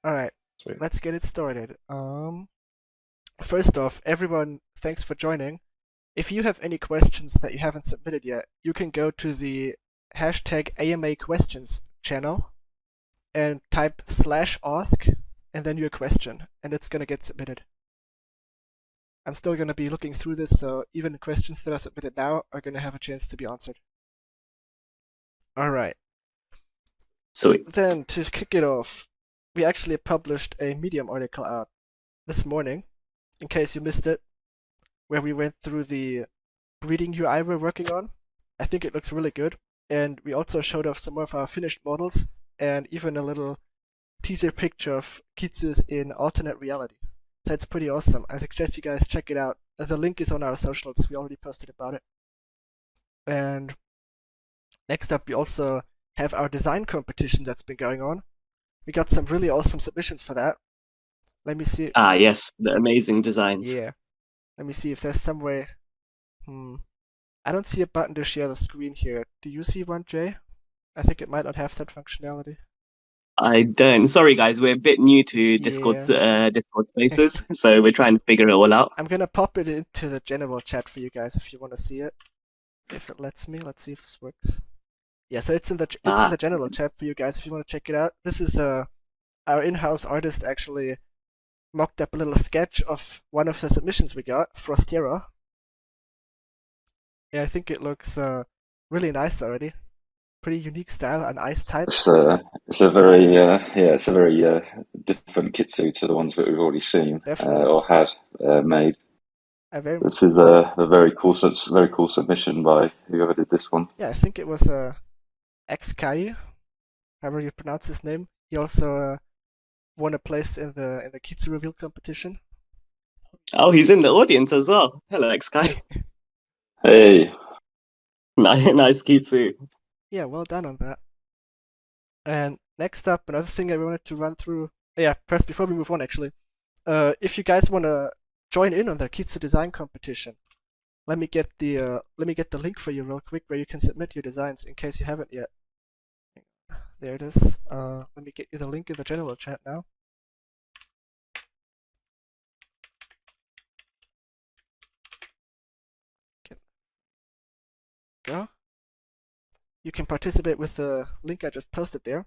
All right, Sweet. let's get it started. First off, everyone, thanks for joining. If you have any questions that you haven't submitted yet, you can go to the hashtag AMA questions channel and type /ask and then your question, and it's gonna get submitted. I'm still gonna be looking through this, so even the questions that are submitted now are gonna have a chance to be answered. All right. Sweet. Then to kick it off, we actually published a Medium article out this morning, in case you missed it, where we went through the breeding UI we're working on. I think it looks really good, and we also showed off some of our finished models and even a little teaser picture of Kitsus in alternate reality. So it's pretty awesome. I suggest you guys check it out. The link is on our socials. We already posted about it. And next up, we also have our design competition that's been going on. We got some really awesome submissions for that. Let me see. Ah, yes, the amazing designs. Yeah. Let me see if there's some way. Hmm. I don't see a button to share the screen here. Do you see one, Jay? I think it might not have that functionality. I don't. Sorry, guys, we're a bit new to Yeah. Discord Spaces, so we're trying to figure it all out. I'm gonna pop it into the general chat for you guys if you want to see it. If it lets me, let's see if this works. Yeah, so it's in the Ah, general chat for you guys if you want to check it out. This is our in-house artist actually mocked up a little sketch of one of the submissions we got, Frostera. Yeah, I think it looks really nice already. Pretty unique style, an ice type. It's a very it's a very different Kitsu to the ones that we've already seen Definitely. or had made. I very This is a very cool submission by whoever did this one. Yeah, I think it was X-Kai, however you pronounce his name. He also won a place in the Kitsu reveal competition. oh, he's in the audience as well. Hello, X-Guy. Hey, Nice Kitsu. Yeah, well done on that. And next up, another thing I wanted to run through. Yeah, first before we move on, actually, if you guys want to join in on the Kitsu design competition, let me get the link for you real quick where you can submit your designs in case you haven't yet. There it is. Let me get you the link in the general chat now. Go. You can participate with the link I just posted there.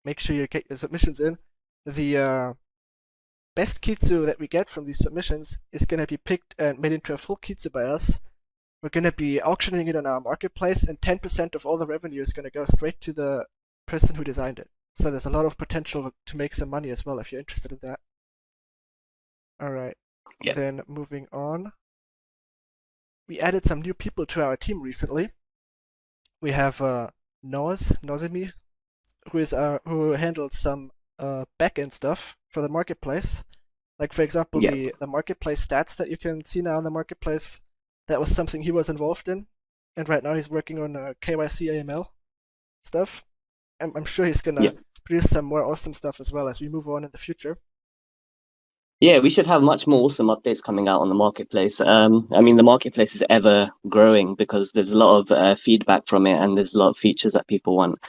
Make sure you get your submissions in. The best Kitsu that we get from these submissions is going to be picked and made into a full Kitsu by us. We're going to be auctioning it on our marketplace, and 10% of all the revenue is going to go straight to the person who designed it. So there's a lot of potential to make some money as well if you're interested in that. Alright, Yeah. then moving on. We added some new people to our team recently. We have Nozemi, who handles some backend stuff for the marketplace. Like for example, Yeah. the marketplace stats that you can see now in the marketplace. That was something he was involved in, and right now he's working on KYC AML stuff. I'm sure he's Yeah. gonna produce some more awesome stuff as well as we move on in the future. Yeah, we should have much more awesome updates coming out on the marketplace. I mean, the marketplace is ever growing because there's a lot of feedback from it, and there's a lot of features that people want.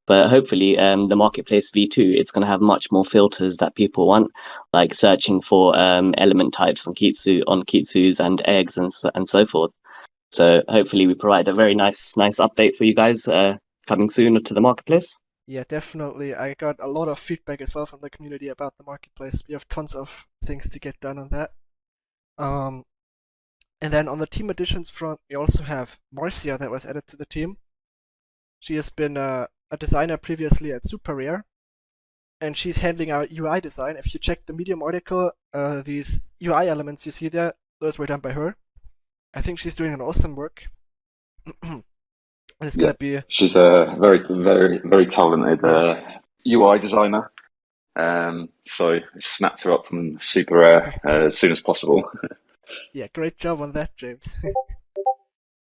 But hopefully, the marketplace V2, it's going to have much more filters that people want, like searching for element types on Kitsus and eggs and so forth. So hopefully, we provide a very nice update for you guys coming soon to the marketplace. Yeah, definitely. I got a lot of feedback as well from the community about the marketplace. We have tons of things to get done on that. Um, and then on the team additions front, we also have Marcia that was added to the team. She has been a designer previously at Super Rare, and she's handling our UI design. If you check the Medium article, these UI elements you see there, those were done by her. I think she's doing an awesome work. And it's yeah, gonna be she's a very talented yeah, UI designer. So snapped her up from Super Rare as soon as possible. yeah, great job on that, James.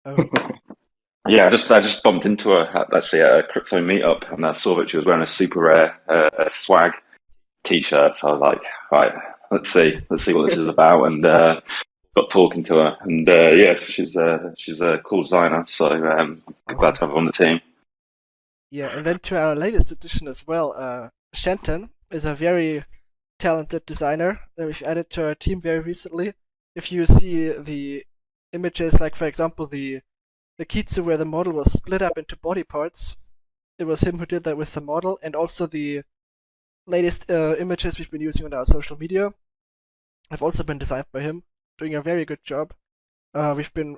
Oh, Yeah, I just bumped into her actually at a crypto meetup, and I saw that she was wearing a Super Rare swag T-shirt. So I was like, right, let's see what this is about, and got talking to her, and yeah, she's a cool designer. So glad awesome. to have her on the team. Yeah, and then to our latest addition as well, Shenton is a very talented designer that we've added to our team very recently. If you see the images, like for example the Kitsu where the model was split up into body parts, it was him who did that with the model, and also the latest images we've been using on our social media have also been designed by him, doing a very good job. We've been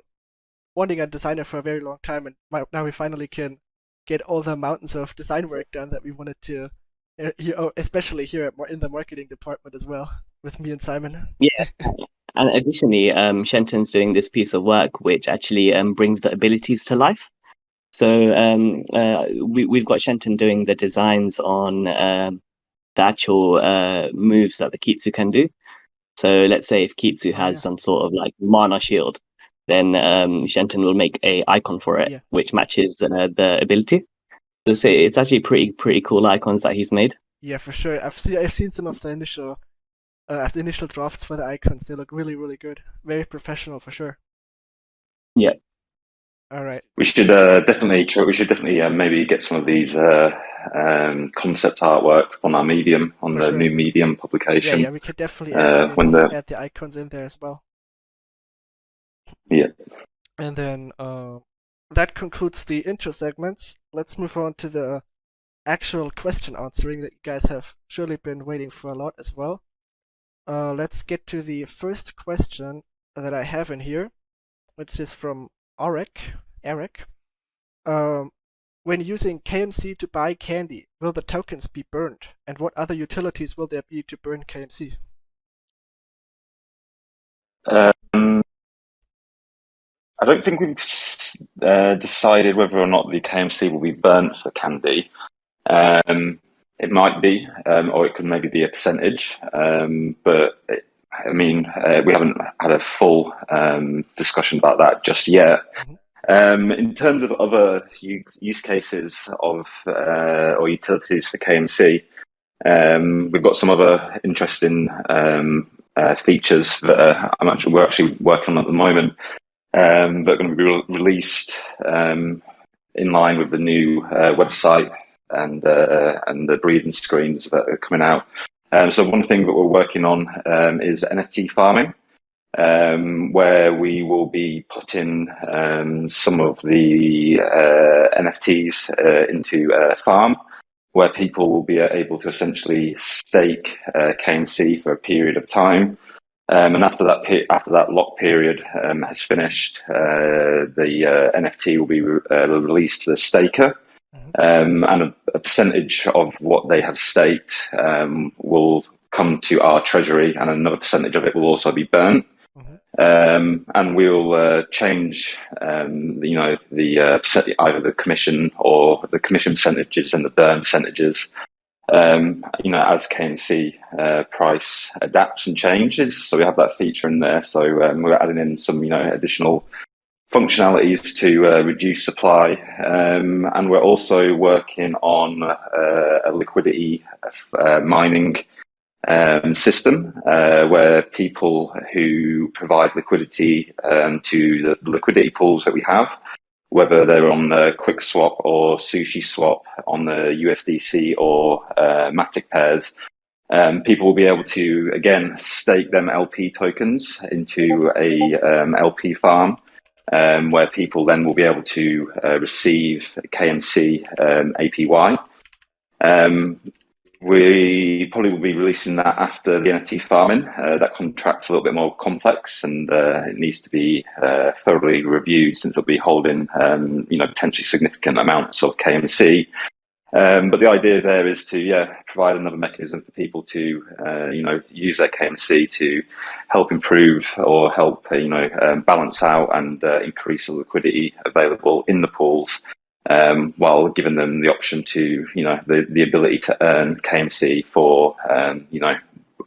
wanting a designer for a very long time, and now we finally can get all the mountains of design work done that we wanted to, especially here in the marketing department as well, with me and Simon. Yeah. And additionally, Shenton's doing this piece of work which actually brings the abilities to life. So we've got Shenton doing the designs on the actual moves that the Kitsu can do. So let's say if Kitsu has some sort of like mana shield, then Shenton will make a icon for it, which matches the ability. So it's actually pretty cool icons that he's made. Yeah, for sure. I've seen some of the initial drafts for the icons. They look really, really good. Very professional for sure. Yeah. All right. We should definitely maybe get some of these concept artwork on our Medium, on the new Medium publication. Yeah, we could definitely add the icons in there as well. Yeah. And then that concludes the intro segments. Let's move on to the actual question answering that you guys have surely been waiting for a lot as well. Let's get to the first question that I have in here, which is from Eric. When using KMC to buy candy, will the tokens be burned? And what other utilities will there be to burn KMC? I don't think we've decided whether or not the KMC will be burnt for candy. It might be, or it could maybe be a percentage. But we haven't had a full discussion about that just yet. In terms of other use cases of or utilities for KMC, we've got some other interesting features that we're actually working on at the moment. That are going to be released in line with the new website and the breathing screens that are coming out. So one thing that we're working on is NFT farming, where we will be putting some of the NFTs into a farm where people will be able to essentially stake KMC for a period of time. And after that lock period has finished, the NFT will be released to the staker, and a percentage of what they have staked will come to our treasury, and another percentage of it will also be burnt. And we'll change, either the commission or the commission percentages and the burn percentages. As KMC price adapts and changes. So we have that feature in there. So we're adding in some, additional functionalities to reduce supply. And we're also working on a liquidity mining system where people who provide liquidity to the liquidity pools that we have, whether they're on QuickSwap or SushiSwap on the USDC or Matic pairs, people will be able to, again, stake them LP tokens into a LP farm, where people then will be able to receive KMC APY. We probably will be releasing that after the NFT farming. That contract's a little bit more complex, and it needs to be thoroughly reviewed since it'll be holding, potentially significant amounts of KMC. But the idea there is to, provide another mechanism for people to, use their KMC to help improve or help, balance out and increase the liquidity available in the pools. While giving them the option to, the ability to earn KMC for,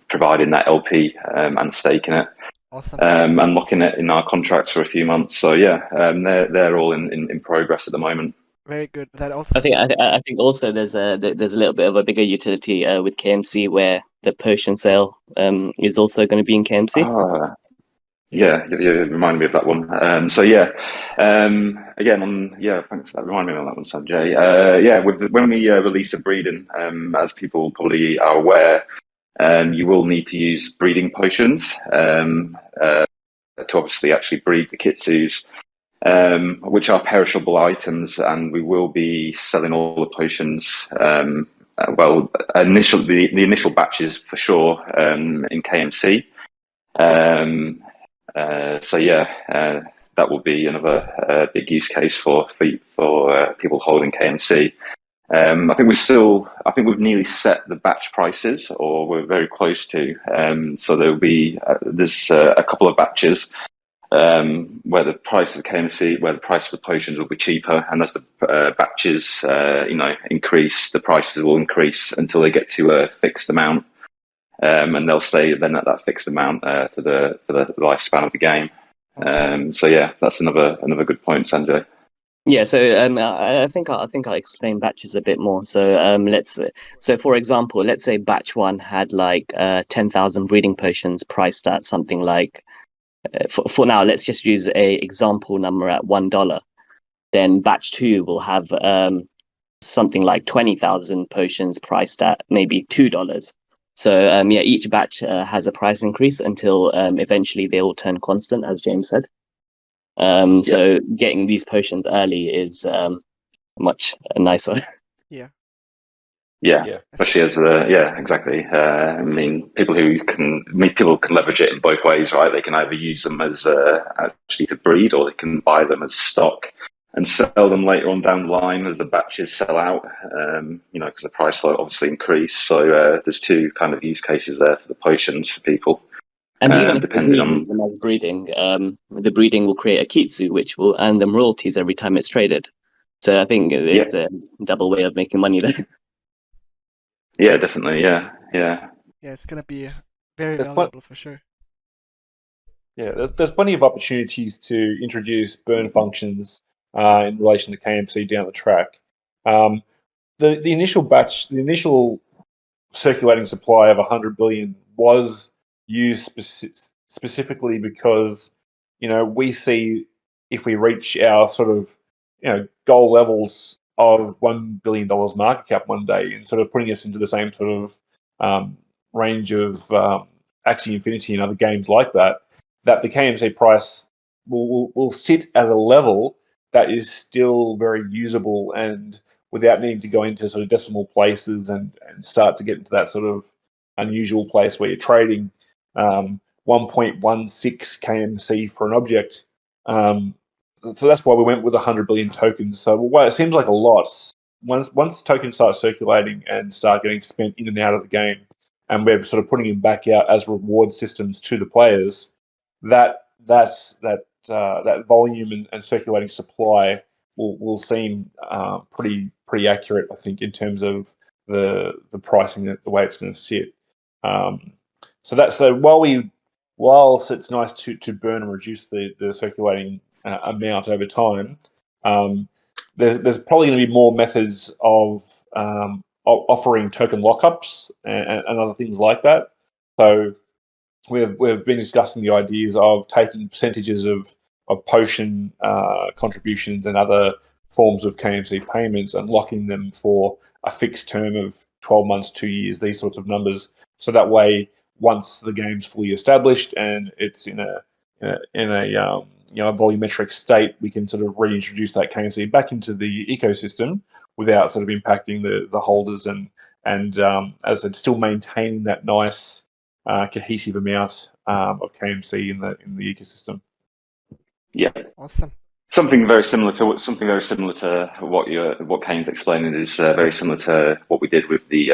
providing that LP and staking it. Awesome. And locking it in our contracts for a few months. So they're all in progress at the moment. Very good. That also. I think also there's a little bit of a bigger utility with KMC where the potion sale is also going to be in KMC. Yeah, you reminded me of that one. Thanks for that. Remind me on that one, Sanjay. When we release a breeding, as people probably are aware, you will need to use breeding potions to obviously actually breed the kitsus, which are perishable items, and we will be selling all the potions. The initial batches for sure in KMC. That will be another big use case for people holding KMC. I think we've nearly set the batch prices, or we're very close to. So there's a couple of batches where the price of KMC, where the price of the potions will be cheaper, and as the batches, increase, the prices will increase until they get to a fixed amount, and they'll stay then at that fixed amount for the lifespan of the game. That's another good point, Sanjay. Yeah, so I think I'll explain batches a bit more. So for example, let's say batch one had like 10,000 breeding potions priced at something like for now, let's just use a example number at $1. Then batch two will have something like 20,000 potions priced at maybe $2. So each batch has a price increase until eventually they all turn constant, as James said. So getting these potions early is much nicer. Yeah, especially as exactly. I mean, people can leverage it in both ways, right? They can either use them as actually to breed, or they can buy them as stock and sell them later on down the line as the batches sell out. Because the price will obviously increase. So there's two kind of use cases there for the potions for people. And even depending if you use them as breeding, the breeding will create a kitsu, which will earn them royalties every time it's traded. So I think it's a double way of making money there. Yeah, definitely. Yeah. Yeah, it's gonna be very valuable for sure. Yeah, there's plenty of opportunities to introduce burn functions in relation to KMC down the track. The initial circulating supply of 100 billion was used specifically because we see if we reach our sort of goal levels of $1 billion market cap one day, and sort of putting us into the same sort of range of Axie Infinity and other games like that, that the KMC price will sit at a level that is still very usable, and without needing to go into sort of decimal places and start to get into that sort of unusual place where you're trading 1.16 KMC for an object. So that's why we went with 100 billion tokens. So while it seems like a lot, once tokens start circulating and start getting spent in and out of the game, and we're sort of putting them back out as reward systems to the players, that volume and circulating supply will seem pretty accurate, I think, in terms of the pricing, the way it's going to sit. Whilst it's nice to burn and reduce the circulating amount over time, there's probably going to be more methods of offering token lockups and other things like that. So we've been discussing the ideas of taking percentages of potion contributions and other forms of KMC payments and locking them for a fixed term of 12 months, 2 years, these sorts of numbers. So that way, once the game's fully established and it's in a volumetric state, we can sort of reintroduce that KMC back into the ecosystem without sort of impacting the holders and as I said, still maintaining that nice cohesive amount of KMC in the ecosystem. Yeah, awesome. Something very similar to what Kane's explaining is very similar to what we did with the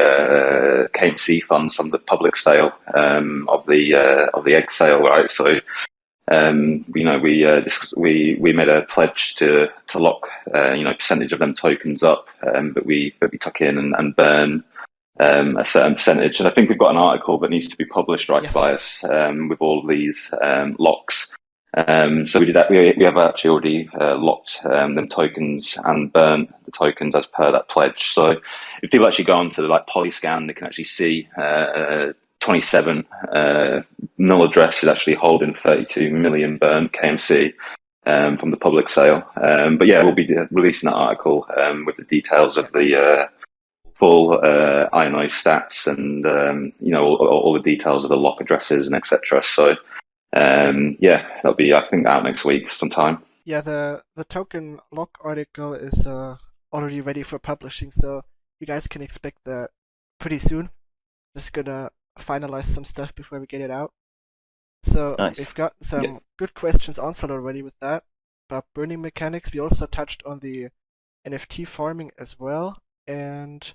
KMC funds from the public sale of the egg sale, right? So we made a pledge to lock percentage of them tokens up, but we took in and burn a certain percentage, and I think we've got an article that needs to be published, right, Tobias, with all of these locks. So we did that. We have actually already locked them tokens and burnt the tokens as per that pledge. So if people actually go onto like Polyscan, they can actually see 27 null address is actually holding 32 million burnt KMC from the public sale. But yeah, we'll be releasing that article with the details of the full ionized stats and all the details of the lock addresses and etc. So yeah, that'll be, I think, out next week sometime. Yeah, the token lock article is already ready for publishing, so you guys can expect that pretty soon. Just gonna finalize some stuff before we get it out. So Nice. we've got some good questions answered already with that. About burning mechanics, we also touched on the NFT farming as well, and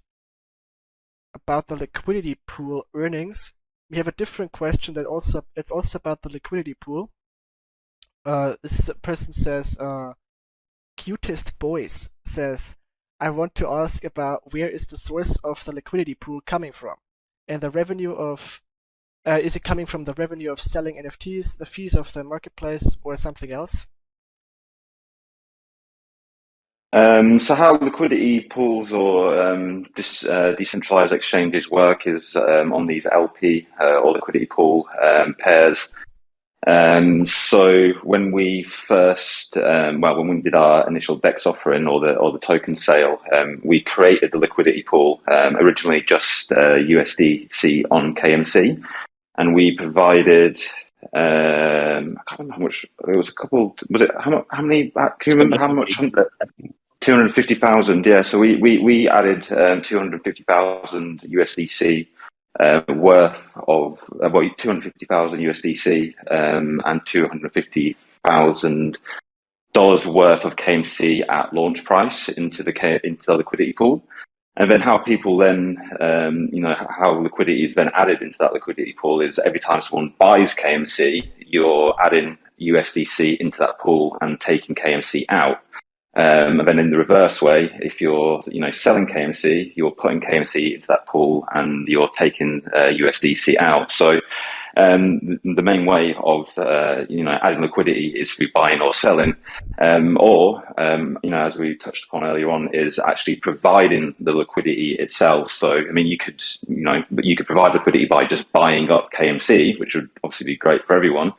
about the liquidity pool earnings. We have a different question it's also about the liquidity pool. This person says, cutest boys says, I want to ask about where is the source of the liquidity pool coming from, and the revenue of is it coming from the revenue of selling NFTs, the fees of the marketplace, or something else? So how liquidity pools or decentralized exchanges work is on these LP or liquidity pool pairs. So when we first, when we did our initial DEX offering or the token sale, we created the liquidity pool originally just USDC on KMC, and we provided. I can't remember how much. It was a couple. Was it how many? Can you remember how much? 250,000. Yeah. So we added 250,000 USDC. Worth of about 250,000 USDC and $250,000 worth of KMC at launch price into the liquidity pool, and then how people then how liquidity is then added into that liquidity pool is every time someone buys KMC, you're adding USDC into that pool and taking KMC out. And then in the reverse way, if you're selling KMC, you're putting KMC into that pool and you're taking USDC out. So the main way of adding liquidity is through buying or selling, or as we touched upon earlier on, is actually providing the liquidity itself. So I mean, you could provide liquidity by just buying up KMC, which would obviously be great for everyone,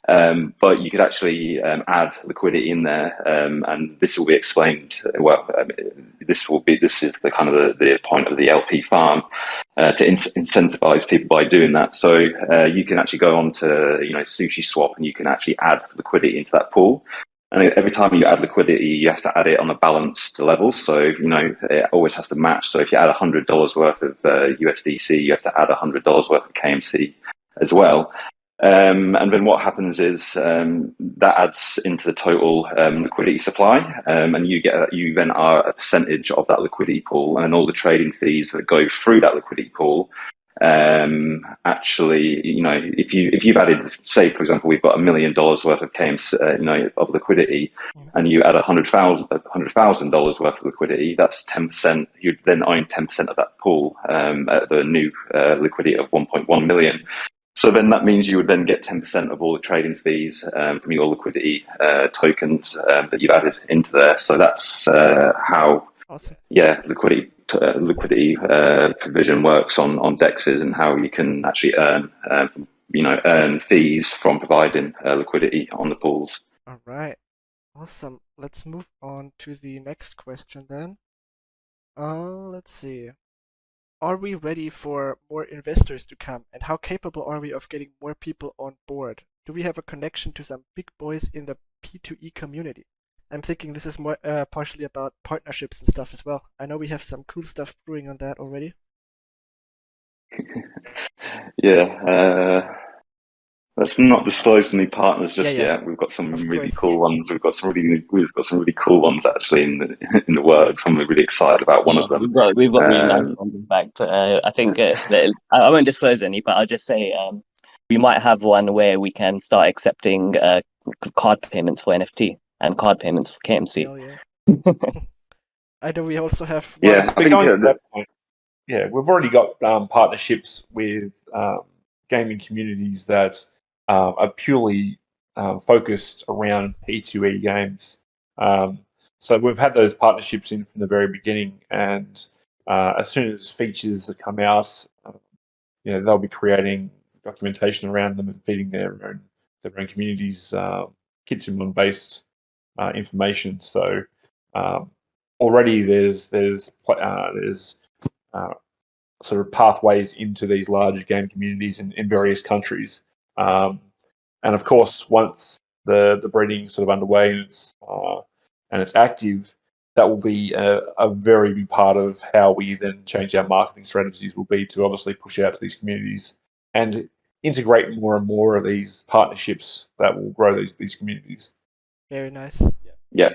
but you could actually add liquidity in there, and this will be explained. This is the kind of the point of the LP farm. To incentivize people by doing that. So you can actually go on to Sushi Swap and you can actually add liquidity into that pool. And every time you add liquidity, you have to add it on a balanced level. So it always has to match. So if you add $100 worth of USDC, you have to add $100 worth of KMC as well. And then what happens is that adds into the total liquidity supply, and you then are a percentage of that liquidity pool, and all the trading fees that go through that liquidity pool. Actually, if you've added, say for example, we've got $1 million worth of KMC, of liquidity, and you add $100,000 worth of liquidity, that's 10%. You'd then own 10% of that pool at the new liquidity of 1.1 million. So then that means you would then get 10% of all the trading fees from your liquidity tokens that you've added into there. So that's how Awesome. liquidity provision works on DEXs, and how you can actually earn fees from providing liquidity on the pools. All right. Awesome. Let's move on to the next question then. Let's see. Are we ready for more investors to come, and how capable are we of getting more people on board? Do we have a connection to some big boys in the P2E community? I'm thinking this is more partially about partnerships and stuff as well. I know we have some cool stuff brewing on that already. Let's not disclose any partners just Yeah. yet. We've got some Of really course. cool ones. We've got some really cool ones actually in the works. I'm really excited about one of them. We've got really nice ones. In fact, I think I won't disclose any, but I'll just say we might have one where we can start accepting card payments for NFT and card payments for KMC. Hell yeah. I know we also have Yeah, one. I think Going to that point, we've already got partnerships with gaming communities that are purely focused around P2E games. So we've had those partnerships in from the very beginning, and as soon as features come out, they'll be creating documentation around them and feeding their own communities Kitsumon based information. So already there's sort of pathways into these large game communities in various countries. And of course, once the breeding sort of underway and it's active, that will be a very big part of how we then change our marketing strategies. Will be to obviously push out to these communities and integrate more and more of these partnerships that will grow these communities. Very nice. Yeah.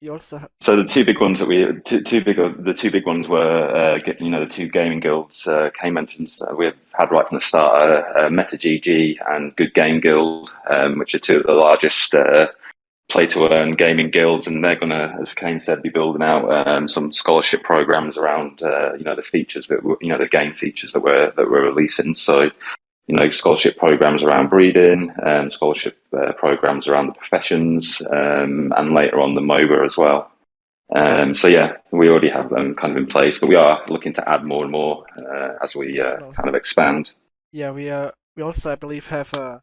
You also So the two big ones that the two big ones were the two gaming guilds. Kay mentions we've had right from the start MetaGG and Good Game Guild, which are two of the largest play to earn gaming guilds, and they're gonna, as Kane said, be building out some scholarship programs around the features that the game features that we're releasing. So scholarship programs around breeding, scholarship programs around the professions, and later on the MOBA as well. So yeah, we already have them kind of in place, but we are looking to add more and more as we kind of expand. Yeah, we also, I believe, have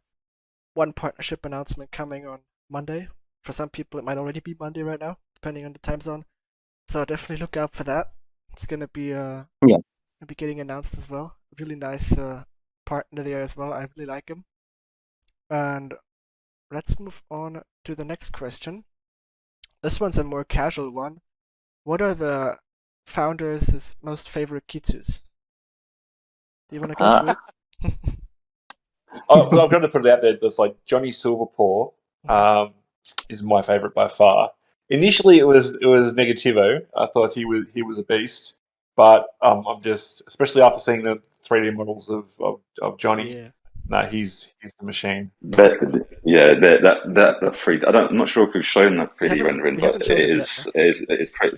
one partnership announcement coming on Monday. For some people, it might already be Monday right now, depending on the time zone. So definitely look out for that. It's gonna be be getting announced as well. Really nice partner there as well. I really like him. And let's move on to the next question. This one's a more casual one. What are the founders' most favorite kitsus? Do you want to go through it? I'm going to put it out there. There's like Johnny Silverpaw is my favorite by far. Initially, it was Negativo. I thought he was a beast, but I'm just, especially after seeing the 3D models of Johnny. Yeah. No, he's the machine. That 3D. I'm not sure if we've shown that 3D rendering, but it is pretty.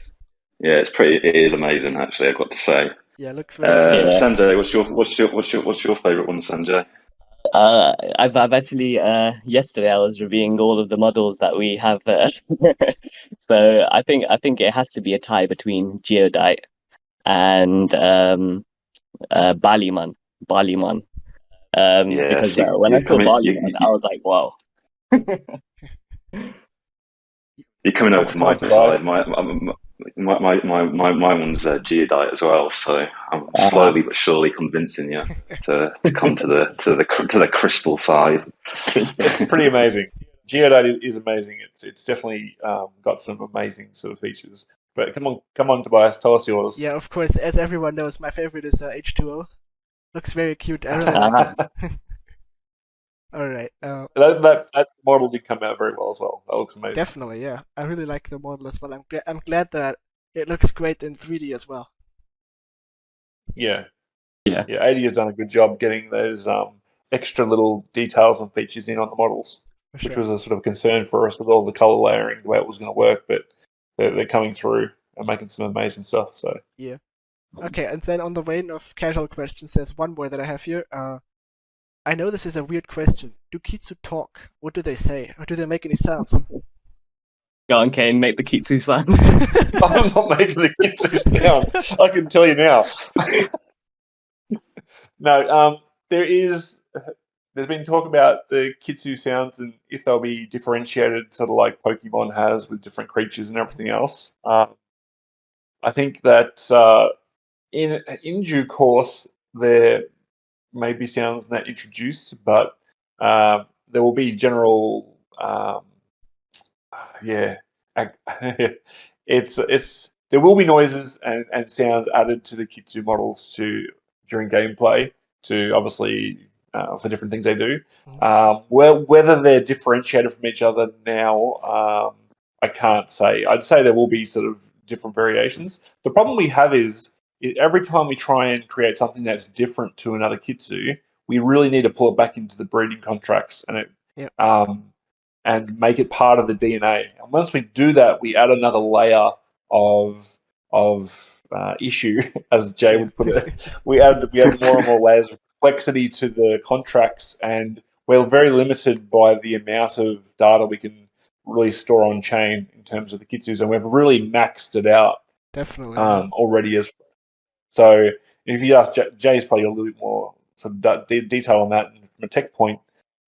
Yeah, it is amazing. Actually, I've got to say. Yeah, it looks very good. Sanjay, what's your favorite one, Sanjay? I've actually yesterday I was reviewing all of the models that we have. So I think it has to be a tie between Geodite and Ballyman. Because when I saw Ballyman, I was like, wow. You're coming over to my side. My one's Geodite as well, so I'm slowly but surely convincing you to come to the crystal side. It's pretty amazing. Geodite is amazing. It's definitely got some amazing sort of features. But come on, Tobias, tell us yours. Yeah, of course. As everyone knows, my favorite is H2O. Looks very cute. I really like it. All right. That model did come out very well as well. That looks amazing. Definitely, yeah. I really like the model as well. I'm glad that it looks great in 3D as well. Yeah. 80 has done a good job getting those extra little details and features in on the models, which was a sort of concern for us with all the color layering, the way it was going to work. But they're coming through and making some amazing stuff. So yeah. Okay, and then on the vein of casual questions, there's one more that I have here. I know this is a weird question. Do Kitsu talk? What do they say? Or do they make any sounds? Go on, Kane, make the Kitsu sound. I'm not making the Kitsu sound. I can tell you now. No, there's been talk about the Kitsu sounds and if they'll be differentiated, sort of like Pokemon has with different creatures and everything else. I think that in due course there may be sounds that introduced, but there will be general, there will be noises and sounds added to the Kitsu models during gameplay to obviously for different things they do. Whether they're differentiated from each other now, I can't say. I'd say there will be sort of different variations. The problem we have is every time we try and create something that's different to another Kitsu, we really need to pull it back into the breeding contracts and make it part of the DNA. And once we do that, we add another layer of issue, as Jay would put it. We add more and more layers of complexity to the contracts, and we're very limited by the amount of data we can really store on chain in terms of the Kitsus, and we've really maxed it out. Definitely. Already as. So if you ask Jay's probably a little bit more sort of detail on that from a tech point,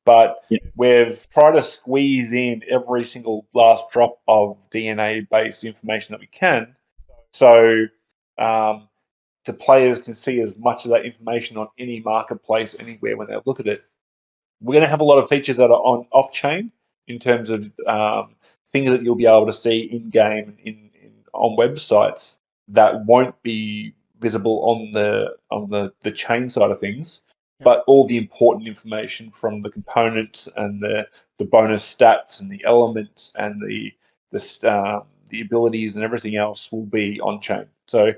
but we've tried to squeeze in every single last drop of DNA-based information that we can, so the players can see as much of that information on any marketplace anywhere when they look at it. We're going to have a lot of features that are on off-chain in terms of things that you'll be able to see in-game on websites that won't be visible on the chain side of things, but all the important information from the components and the bonus stats and the elements and the abilities and everything else will be on chain. So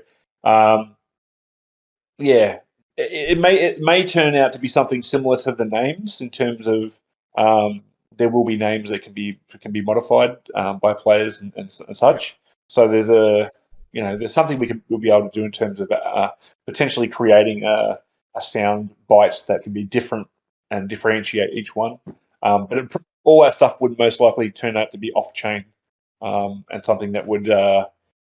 it may turn out to be something similar to the names in terms of there will be names that can be modified by players and such. So there's something we'll be able to do in terms of potentially creating a sound bite that can be different and differentiate each one. But all that stuff would most likely turn out to be off chain and something that would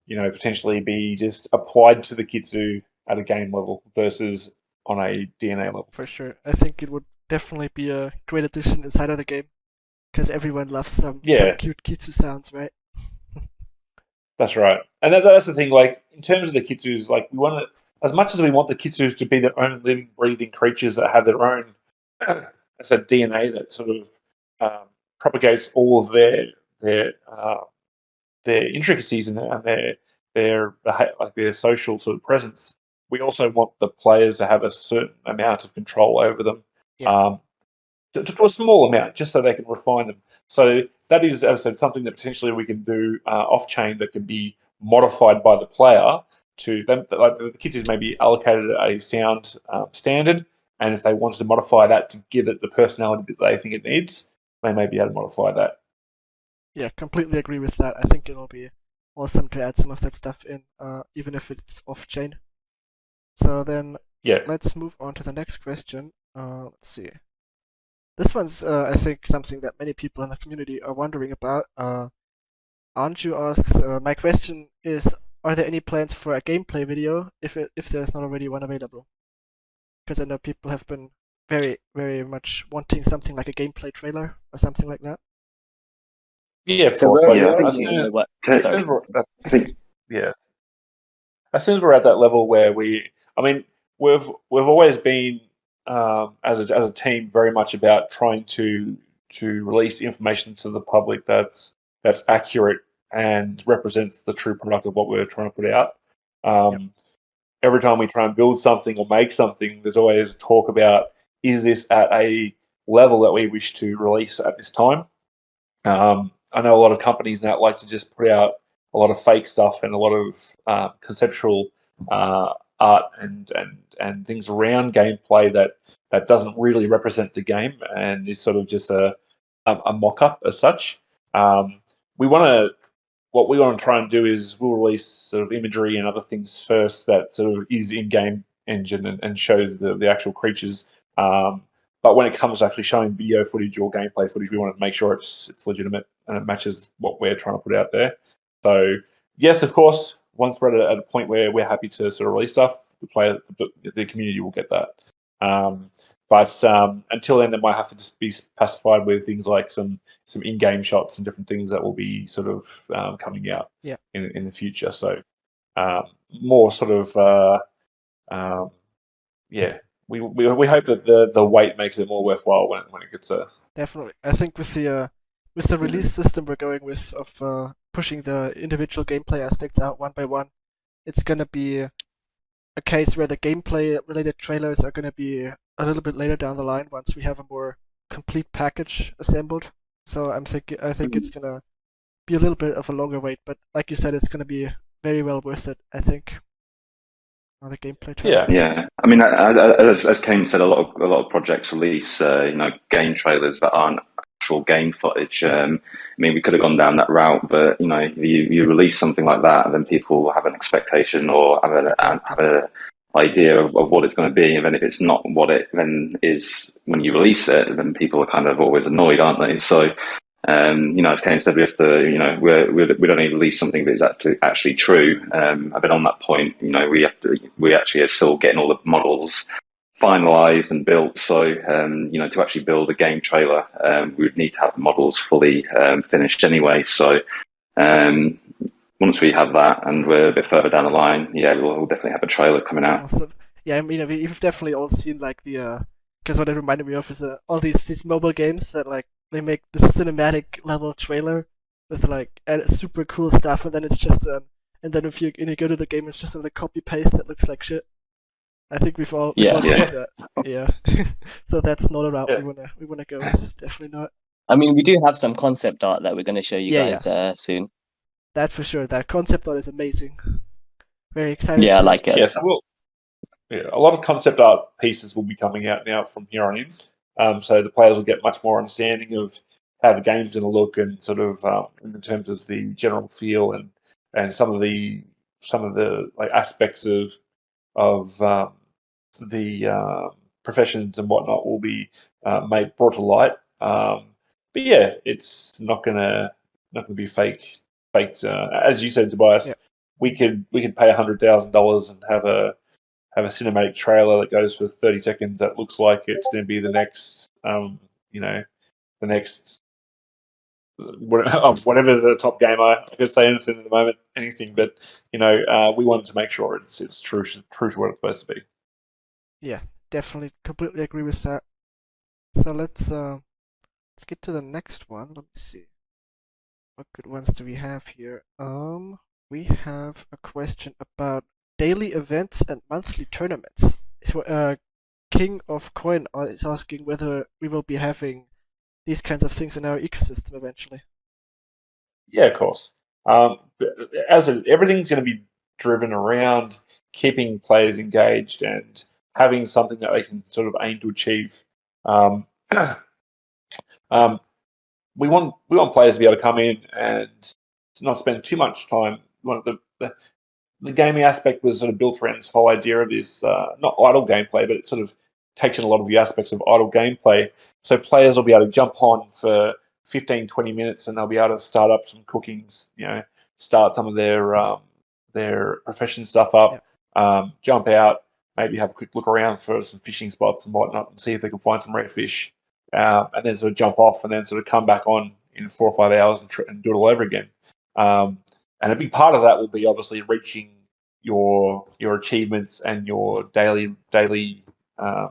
potentially be just applied to the Kitsu at a game level versus on a DNA level. For sure. I think it would definitely be a great addition inside of the game because everyone loves some cute Kitsu sounds, right? That's right. And that's the thing, like, in terms of the Kitsus, like, we want to, as much as we want the Kitsus to be their own living, breathing creatures that have their own, as a DNA that sort of propagates all of their intricacies and their social sort of presence. We also want the players to have a certain amount of control over them, to a small amount, just so they can refine them. So that is, as I said, something that potentially we can do off-chain that can be modified by the player to them. Like the Kitsus may be allocated a sound standard, and if they wanted to modify that to give it the personality that they think it needs, they may be able to modify that. Yeah, completely agree with that. I think it'll be awesome to add some of that stuff in, even if it's off-chain. So then, let's move on to the next question. Let's see. This one's, I think, something that many people in the community are wondering about. Anju asks, my question is, are there any plans for a gameplay video if there's not already one available? Because I know people have been very, very much wanting something like a gameplay trailer or something like that. Yeah, of course. As soon as we're at that level where we've always been as a team very much about trying to release information to the public that's accurate and represents the true product of what we're trying to put out. Every time we try and build something or make something, there's always talk about, is this at a level that we wish to release at this time? I know a lot of companies now like to just put out a lot of fake stuff and a lot of conceptual art and things around gameplay that doesn't really represent the game and is sort of just a mock-up as such. What we want to try and do is we'll release sort of imagery and other things first that sort of is in-game engine and shows the actual creatures. But when it comes to actually showing video footage or gameplay footage, we want to make sure it's legitimate and it matches what we're trying to put out there. So yes, of course, once we're at a point where we're happy to sort of release stuff, the community will get that. But until then, they might have to just be pacified with things like some in-game shots and different things that will be sort of coming out in the future. So more sort of we hope that the wait makes it more worthwhile when it gets there. Definitely, I think with the release system we're going with of pushing the individual gameplay aspects out one by one, it's gonna be a case where the gameplay related trailers are gonna be a little bit later down the line once we have a more complete package assembled. So I think it's gonna be a little bit of a longer wait, but like you said, it's gonna be very well worth it, I think. On the gameplay trailer. Yeah. I mean, as Kane said, a lot of projects release game trailers that aren't actual game footage. I mean, we could have gone down that route, but if you release something like that, then people have an expectation or have an idea of what it's going to be, and then if it's not what it then is when you release it, then people are kind of always annoyed, aren't they? So as Kane said, we have to, we don't even release something that is actually true. I've been on that point. We actually are still getting all the models finalized and built. So, to actually build a game trailer, we would need to have the models fully finished anyway. So, once we have that and we're a bit further down the line, we'll definitely have a trailer coming out. Awesome. Yeah, I mean, we've definitely all seen like because what it reminded me of is all these mobile games that like they make the cinematic level trailer with like super cool stuff, and then it's just and then if you go to the game, it's just another copy paste that looks like shit. I think we've all seen that. Yeah. So that's not a route we wanna go with. Definitely not. I mean, we do have some concept art that we're going to show you guys soon. That for sure. That concept art is amazing. Very excited. Yeah, I like it. Yes, a lot of concept art pieces will be coming out now from here on in. So the players will get much more understanding of how the game's going to look, and sort of in terms of the general feel and some of the like aspects of the professions and whatnot will be brought to light. But yeah, it's not gonna be faked. As you said, Tobias, we could pay $100,000 and have a cinematic trailer that goes for 30 seconds that looks like it's going to be the next, the next whatever's the top game. I could say anything at the moment, anything, but we wanted to make sure it's true to what it's supposed to be. Yeah, definitely, completely agree with that. So let's get to the next one. Let me see. What good ones do we have here? We have a question about daily events and monthly tournaments. King of Coin is asking whether we will be having these kinds of things in our ecosystem eventually. Yeah, of course. Everything's going to be driven around keeping players engaged and having something that they can sort of aim to achieve. We want players to be able to come in and not spend too much time. The gaming aspect was sort of built around this whole idea of this not idle gameplay, but it sort of takes in a lot of the aspects of idle gameplay. So players will be able to jump on for 15, 20 minutes, and they'll be able to start up some cookings, start some of their profession stuff up, jump out, maybe have a quick look around for some fishing spots and whatnot, and see if they can find some rare fish, and then sort of jump off and then sort of come back on in 4 or 5 hours and do it all over again. And a big part of that will be obviously reaching your achievements and your daily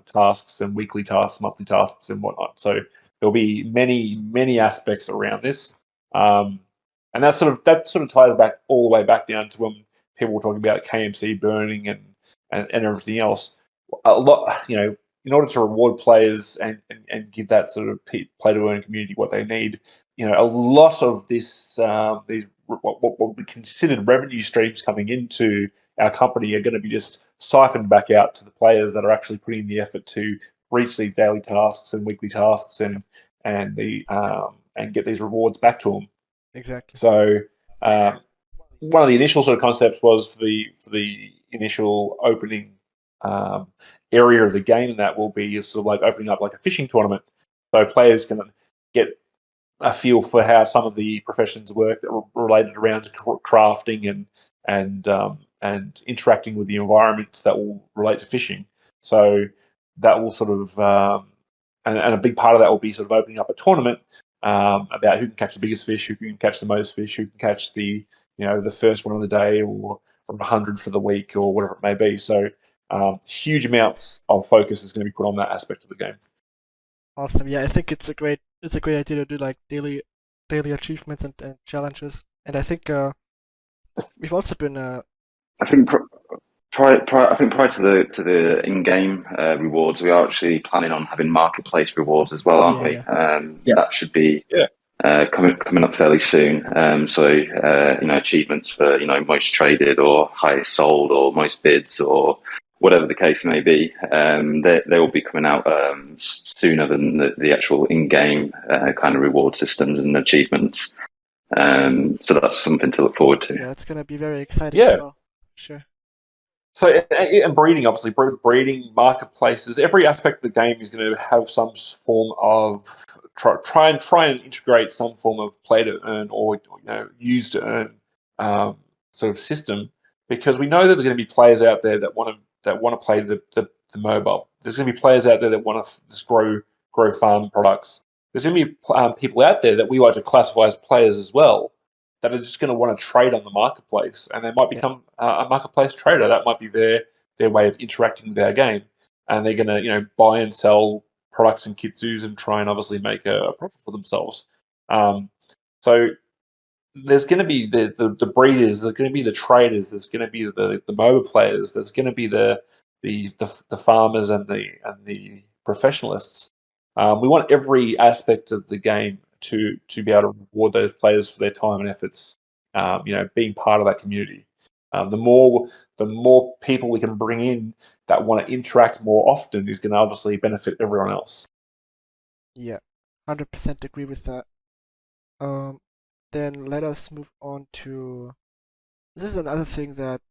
tasks and weekly tasks, monthly tasks, and whatnot. So there'll be many aspects around this, and that sort of ties back all the way back down to when people were talking about KMC burning and everything else. A lot, in order to reward players and give that sort of play to earn community what they need, a lot of this these what would be considered revenue streams coming into our company are going to be just siphoned back out to the players that are actually putting in the effort to reach these daily tasks and weekly tasks and get these rewards back to them. Exactly. So one of the initial sort of concepts was for the initial opening area of the game, and that will be sort of like opening up like a fishing tournament, so players can get a feel for how some of the professions work that were related around crafting and interacting with the environments that will relate to fishing. So that will sort of and a big part of that will be sort of opening up a tournament about who can catch the biggest fish, who can catch the most fish, who can catch the first one of the day, or from 100 for the week, or whatever it may be. So huge amounts of focus is going to be put on that aspect of the game. Awesome. Yeah, I think it's a great idea to do like daily achievements and challenges. And I think we've also been I think prior to the in-game rewards, we are actually planning on having marketplace rewards as well, aren't we? That should be coming up fairly soon. So achievements for most traded or highest sold or most bids or whatever the case may be, they will be coming out sooner than the actual in-game kind of reward systems and achievements. So that's something to look forward to. Yeah, it's going to be very exciting as well. Sure. So, and breeding, obviously, breeding, marketplaces, every aspect of the game is going to have some form of try and integrate some form of play to earn or use to earn sort of system, because we know that there's going to be players out there that want to want to play the mobile. There's going to be players out there that want to just grow farm products. There's going to be people out there that we like to classify as players as well that are just going to want to trade on the marketplace, and they might become a marketplace trader. That might be their way of interacting with our game, and they're going to buy and sell products and kitsus and try and obviously make a profit for themselves. So there's going to be the breeders, there's going to be the traders, there's going to be the MOBA players, there's going to be the farmers and the professionalists. We want every aspect of the game to be able to reward those players for their time and efforts. Being part of that community. The more people we can bring in that want to interact more often is going to obviously benefit everyone else. Yeah, 100% agree with that. Then let us move on to. This is another thing that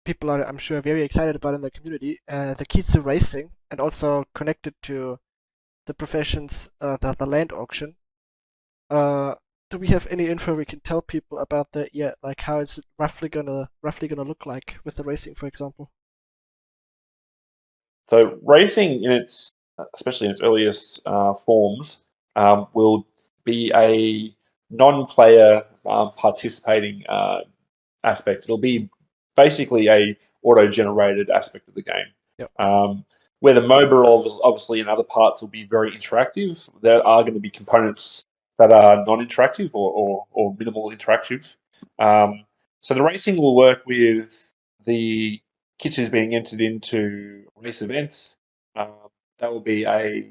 people are, I'm sure, very excited about in the community. The Kitsu racing, and also connected to the professions, the land auction. Do we have any info we can tell people about that yet? Like how it's roughly gonna look like with the racing, for example? So racing, especially in its earliest forms, will be a non-player participating aspect. It'll be basically a auto-generated aspect of the game. Yep. Where the MOBA, obviously, in other parts will be very interactive. There are going to be components that are non-interactive or minimal interactive. So the racing will work with the kitchens being entered into race events. That will be a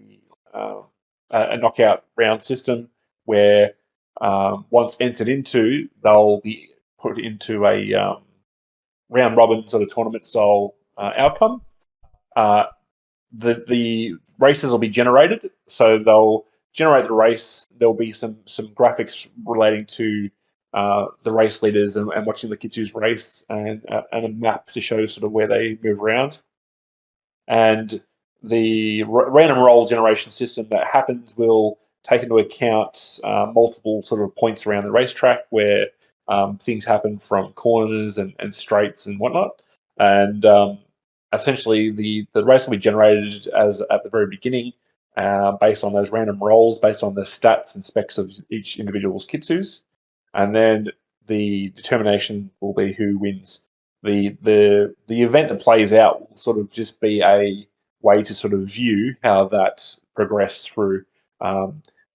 knockout round system where once entered into, they'll be put into a round robin sort of tournament style outcome. The races will be generated, so they'll generate the race. There'll be some graphics relating to the race leaders and watching the Kitsu's race, and a map to show sort of where they move around. And the random roll generation system that happens will take into account multiple sort of points around the racetrack where things happen from corners and straights and whatnot. And essentially, the race will be generated as at the very beginning based on those random rolls, based on the stats and specs of each individual's kitsus. And then the determination will be who wins. The event that plays out will sort of just be a way to sort of view how that progressed through,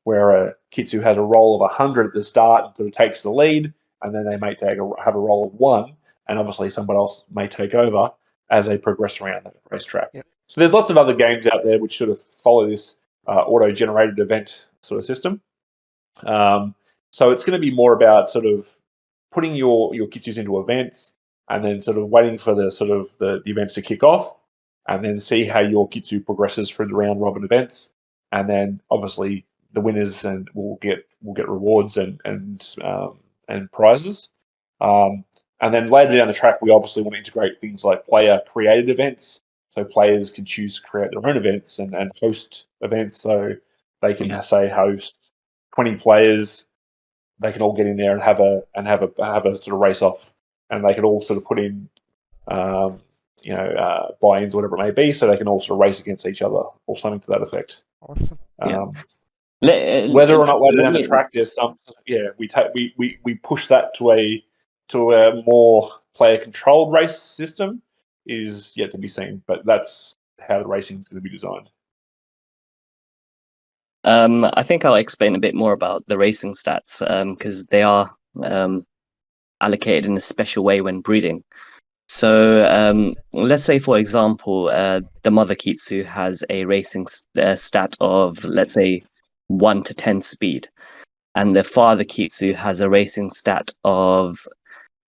where a Kitsu has a roll of 100 at the start and sort of takes the lead, and then they may have a roll of 1, and obviously someone else may take over as they progress around that racetrack. Yep. So there's lots of other games out there which sort of follow this auto-generated event sort of system. So it's going to be more about sort of putting your kitsus into events, and then sort of waiting for the events to kick off, and then see how your kitsu progresses through the round robin events, and then obviously the winners and will get rewards and prizes. And then later down the track, we obviously want to integrate things like player created events, so players can choose to create their own events and host events. So they can say host 20 players. They can all get in there and have a sort of race off, and they can all sort of put in buy-ins, whatever it may be, so they can all sort of race against each other or something to that effect. Awesome. Whether or not later down the track there's some, we push that to a more player controlled race system is yet to be seen, but that's how the racing is going to be designed. I think I'll explain a bit more about the racing stats because they are allocated in a special way when breeding. So let's say, for example, the mother Kitsu has a racing stat of, let's say, 1 to 10 speed, and the father Kitsu has a racing stat of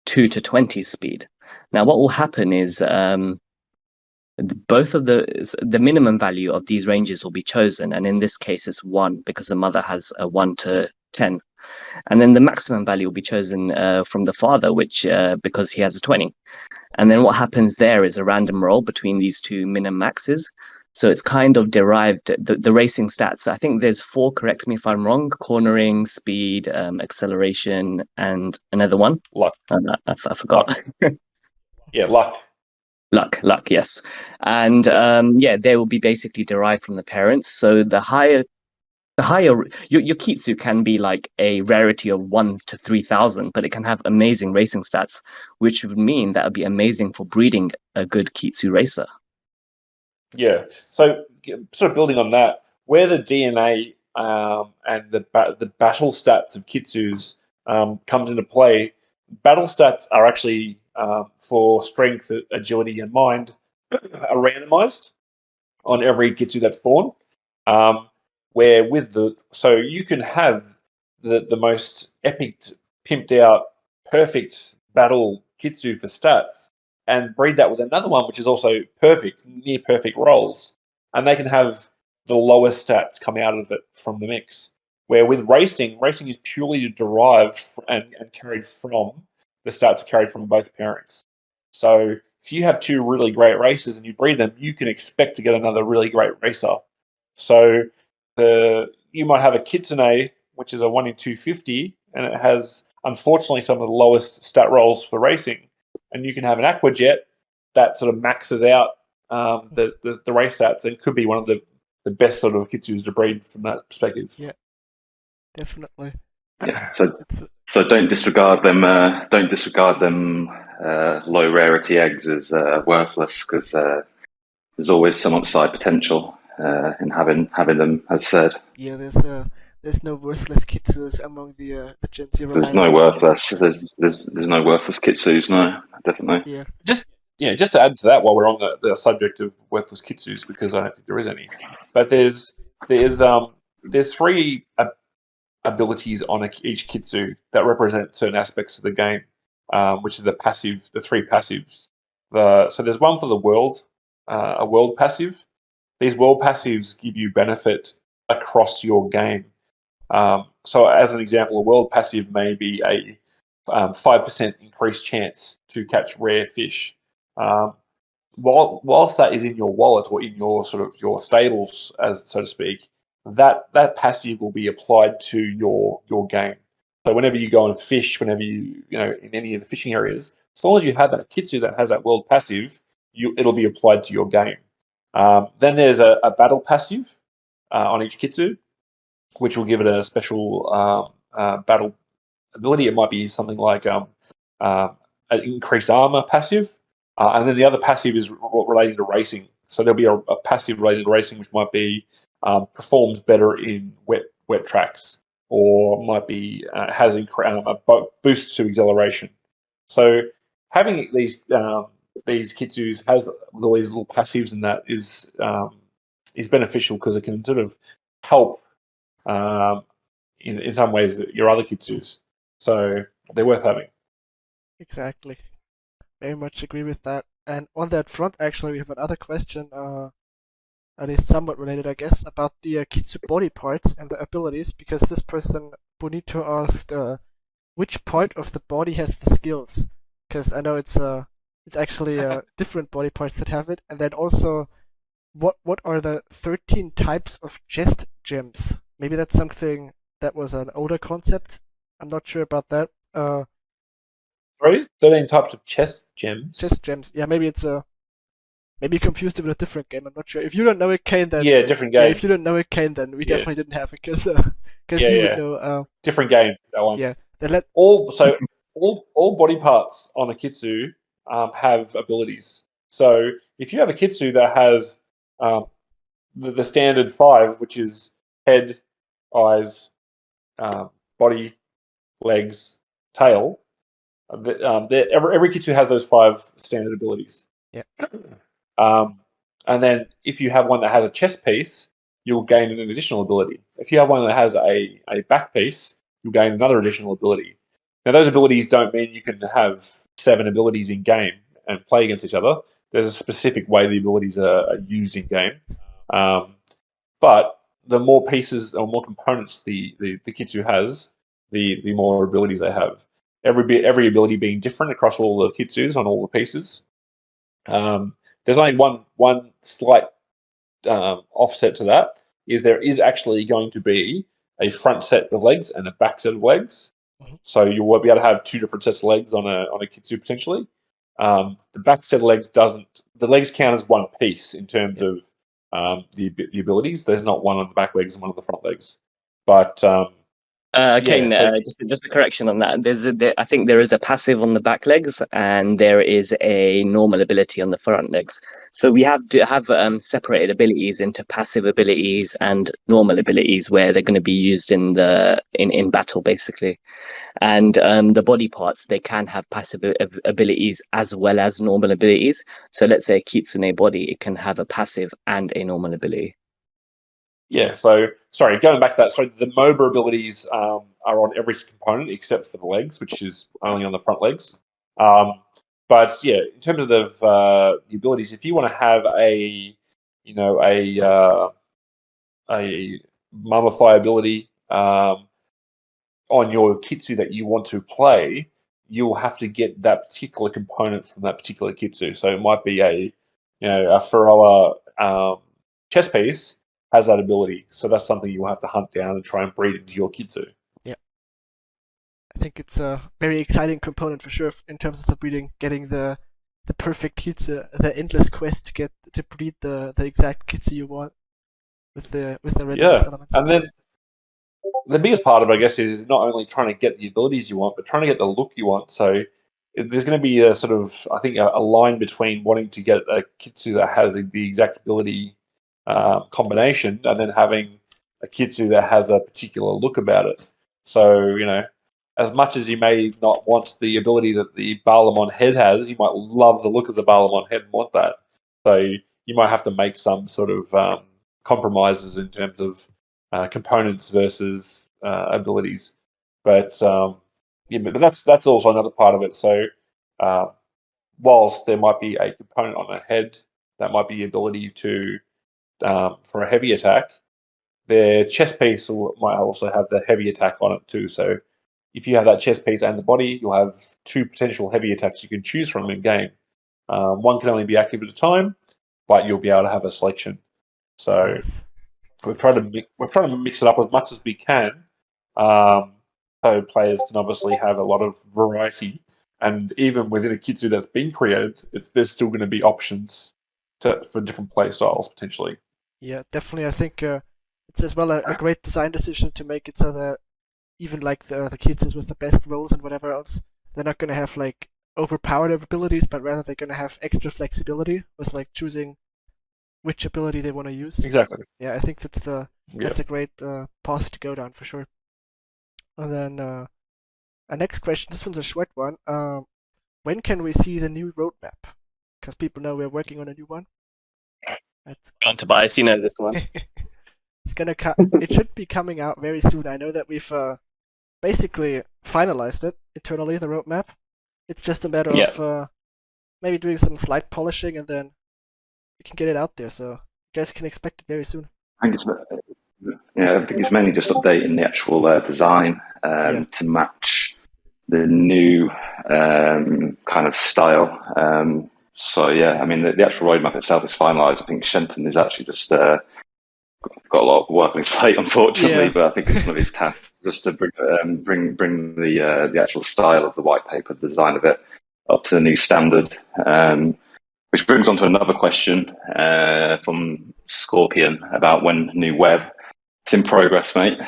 2 to 20 speed. Now, what will happen is both of the minimum value of these ranges will be chosen, and in this case it's 1 because the mother has a 1 to 10, and then the maximum value will be chosen from the father, which because he has a 20. And then what happens there is a random roll between these two min maxes. So it's kind of derived the racing stats. I think there's 4, correct me if I'm wrong: cornering, speed, acceleration, and another one. Luck. I forgot. Luck. Yeah, luck. Luck, yes. And they will be basically derived from the parents. So the higher your Kitsu can be like a rarity of 1 to 3,000, but it can have amazing racing stats, which would mean that would be amazing for breeding a good Kitsu racer. Yeah. So, sort of building on that, where the DNA and the battle stats of Kitsus comes into play, battle stats are actually for strength, agility, and mind are randomized on every Kitsu that's born. Where with so you can have the most epic, pimped out, perfect battle Kitsu for stats, and breed that with another one which is also perfect, near perfect rolls, and they can have the lowest stats come out of it from the mix. Where with racing is purely derived and carried from the stats carried from both parents. So if you have two really great racers and you breed them, you can expect to get another really great racer. So you might have a Kitsune, which is a 1 in 250, and it has unfortunately some of the lowest stat rolls for racing. And you can have an Aquajet that sort of maxes out the race stats and could be one of the best sort of Kitsus to breed from that perspective. Yeah, definitely. Yeah. It's So don't disregard them. Low rarity eggs as worthless, because there's always some upside potential in having them, as said. yeah. There's no worthless kitsus among the Gen Zero There's lineup. no worthless. There's no worthless Kitsus. No, definitely. Yeah, Just to add to that, while we're on the subject of worthless Kitsus, because I don't think there is any, but there's three abilities on each Kitsu that represent certain aspects of the game, which is the three passives. So there's one for the world, a world passive. These world passives give you benefit across your game. So as an example, a world passive may be a 5% increased chance to catch rare fish. Um, whilst that is in your wallet or in your sort of your stables, as so to speak, that passive will be applied to your game. So whenever you go and fish, whenever you in any of the fishing areas, as long as you have that Kitsu that has that world passive, it'll be applied to your game. Then there's a battle passive on each Kitsu, which will give it a special battle ability. It might be something like an increased armor passive, and then the other passive is related to racing. So there'll be a passive related to racing, which might be performs better in wet tracks, or might be has a boost to acceleration. So having these Kitsus has all these little passives, and that is beneficial because it can sort of help in some ways your other Kitsus. So they're worth having. exactly. Very much agree with that. And on that front, actually, we have another question. That is somewhat related, I guess, about the Kitsu body parts and the abilities, because this person, Bonito, asked which part of the body has the skills. Because I know it's actually different body parts that have it, and then also what are the 13 types of chest gems? Maybe that's something that was an older concept. I'm not sure about that. Sorry, 13 types of chest gems. Chest gems. Yeah, maybe it's maybe confused it with a different game. I'm not sure. If you don't know it, Kane, then Yeah, different game. yeah. If you don't know it, Kane, then we Yeah. definitely didn't have it because Yeah, you yeah. would know. Different game. That one. Yeah. Then let All body parts on a Kitsu have abilities. So if you have a Kitsu that has the standard 5, which is head, eyes, body, legs, tail, every Kitsu has those 5 standard abilities. Yeah. And then if you have one that has a chest piece, you'll gain an additional ability. If you have one that has a back piece, you'll gain another additional ability. Now, those abilities don't mean you can have 7 abilities in game and play against each other. There's a specific way the abilities are used in game. But the more pieces or more components the Kitsu has, the more abilities they have. Every ability being different across all the Kitsus on all the pieces. There's only one slight offset to that, is there is actually going to be a front set of legs and a back set of legs. Mhm. So you will be able to have 2 different sets of legs on a Kitsu potentially. The back set of legs doesn't. The legs count as one piece in terms of the abilities. There's not one on the back legs and one on the front legs. But Kane, just a correction on that. I think there is a passive on the back legs, and there is a normal ability on the front legs. So we have to have separated abilities into passive abilities and normal abilities, where they're going to be used in battle, basically. And the body parts, they can have passive abilities as well as normal abilities. So let's say a Kitsune body, it can have a passive and a normal ability. Yeah, so sorry, going back to that. So the MOBA abilities are on every component except for the legs, which is only on the front legs. But yeah, in terms of the abilities, if you want to have a mummify ability on your Kitsu that you want to play, you'll have to get that particular component from that particular Kitsu. So it might be a Ferroa chess piece has that ability. So that's something you'll have to hunt down and try and breed into your Kitsu. Yeah. I think it's a very exciting component for sure in terms of the breeding, getting the perfect Kitsu, the endless quest to breed the exact Kitsu you want with the readiness elements. And then the biggest part of it, I guess, is not only trying to get the abilities you want, but trying to get the look you want. So there's going to be a sort of, I think, a line between wanting to get a Kitsu that has the exact ability combination, and then having a Kitsu that has a particular look about it. So, as much as you may not want the ability that the Balamon head has, you might love the look of the Balamon head and want that. So you might have to make some sort of compromises in terms of components versus abilities. But but that's also another part of it. So whilst there might be a component on a head that might be the ability to for a heavy attack, their chest piece might also have the heavy attack on it too. So if you have that chest piece and the body, you'll have two potential heavy attacks you can choose from in game. One can only be active at a time, but you'll be able to have a selection. So Nice. we've tried to mix it up as much as we can, so players can obviously have a lot of variety. And even within a Kitsu that's been created, there's still going to be options for different play styles potentially. Yeah, definitely. I think it's as well a great design decision to make it so that even like the Kitsus with the best rolls and whatever else, they're not going to have like overpowered abilities, but rather they're going to have extra flexibility with like choosing which ability they want to use. Exactly. Yeah, I think that's a great path to go down for sure. And then our next question, this one's a short one. When can we see the new roadmap? Because people know we're working on a new one. On Tobias, this one. It's it should be coming out very soon. I know that we've basically finalized it internally, the roadmap. It's just a matter of maybe doing some slight polishing, and then we can get it out there. So you guys can expect it very soon. I think it's mainly just updating the actual design to match the new kind of style. So yeah, I mean the actual roadmap itself is finalised. I think Shenton is actually just got a lot of work on his plate, unfortunately. But I think it's one of his tasks just to bring the actual style of the white paper, the design of it, up to the new standard. Which brings on to another question from Scorpion about when new web. It's in progress, mate.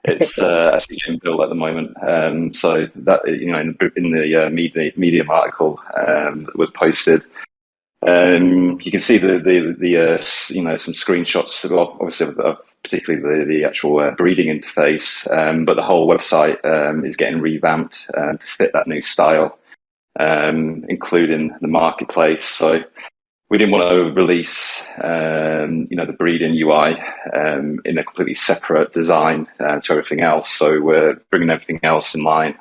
It's actually getting built at the moment. So that in the Medium article that was posted, you can see the some screenshots obviously of particularly the actual breeding interface, but the whole website is getting revamped to fit that new style, including the marketplace. So we didn't want to release the breeding UI in a completely separate design to everything else. So we're bringing everything else in line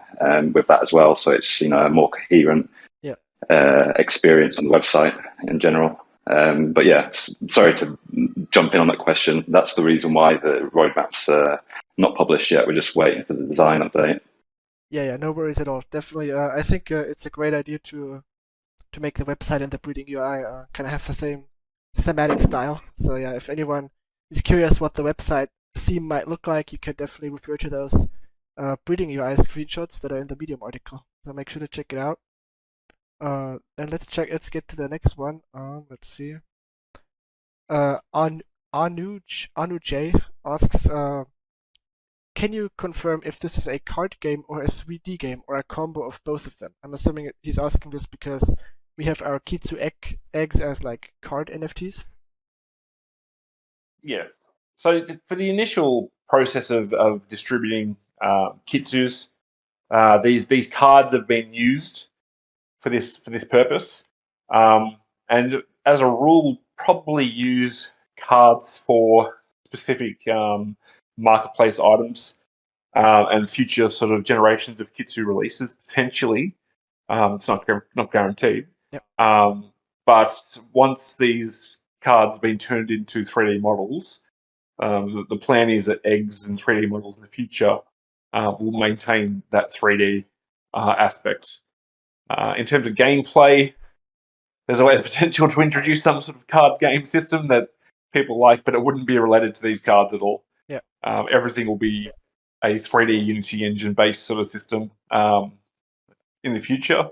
with that as well. So it's a more coherent experience on the website in general. But yeah, sorry to jump in on that question. That's the reason why the roadmap's not published yet. We're just waiting for the design update. Yeah, no worries at all. Definitely, I think it's a great idea to make the website and the breeding UI kind of have the same thematic style. So yeah, if anyone is curious what the website theme might look like, you can definitely refer to those breeding UI screenshots that are in the Medium article. So make sure to check it out. And let's check. Let's get to the next one. Let's see. Anu J asks, can you confirm if this is a card game or a 3D game or a combo of both of them? I'm assuming he's asking this because we have our Kitsu eggs as like card NFTs. Yeah. So for the initial process of distributing Kitsus, these cards have been used for this purpose, and as a rule, probably use cards for specific marketplace items and future sort of generations of Kitsu releases potentially. It's not guaranteed. Yep. But once these cards have been turned into 3D models, the plan is that eggs and 3D models in the future will maintain that 3D aspect. In terms of gameplay, there's always the potential to introduce some sort of card game system that people like, but it wouldn't be related to these cards at all. Yeah. Everything will be a 3D Unity engine based sort of system in the future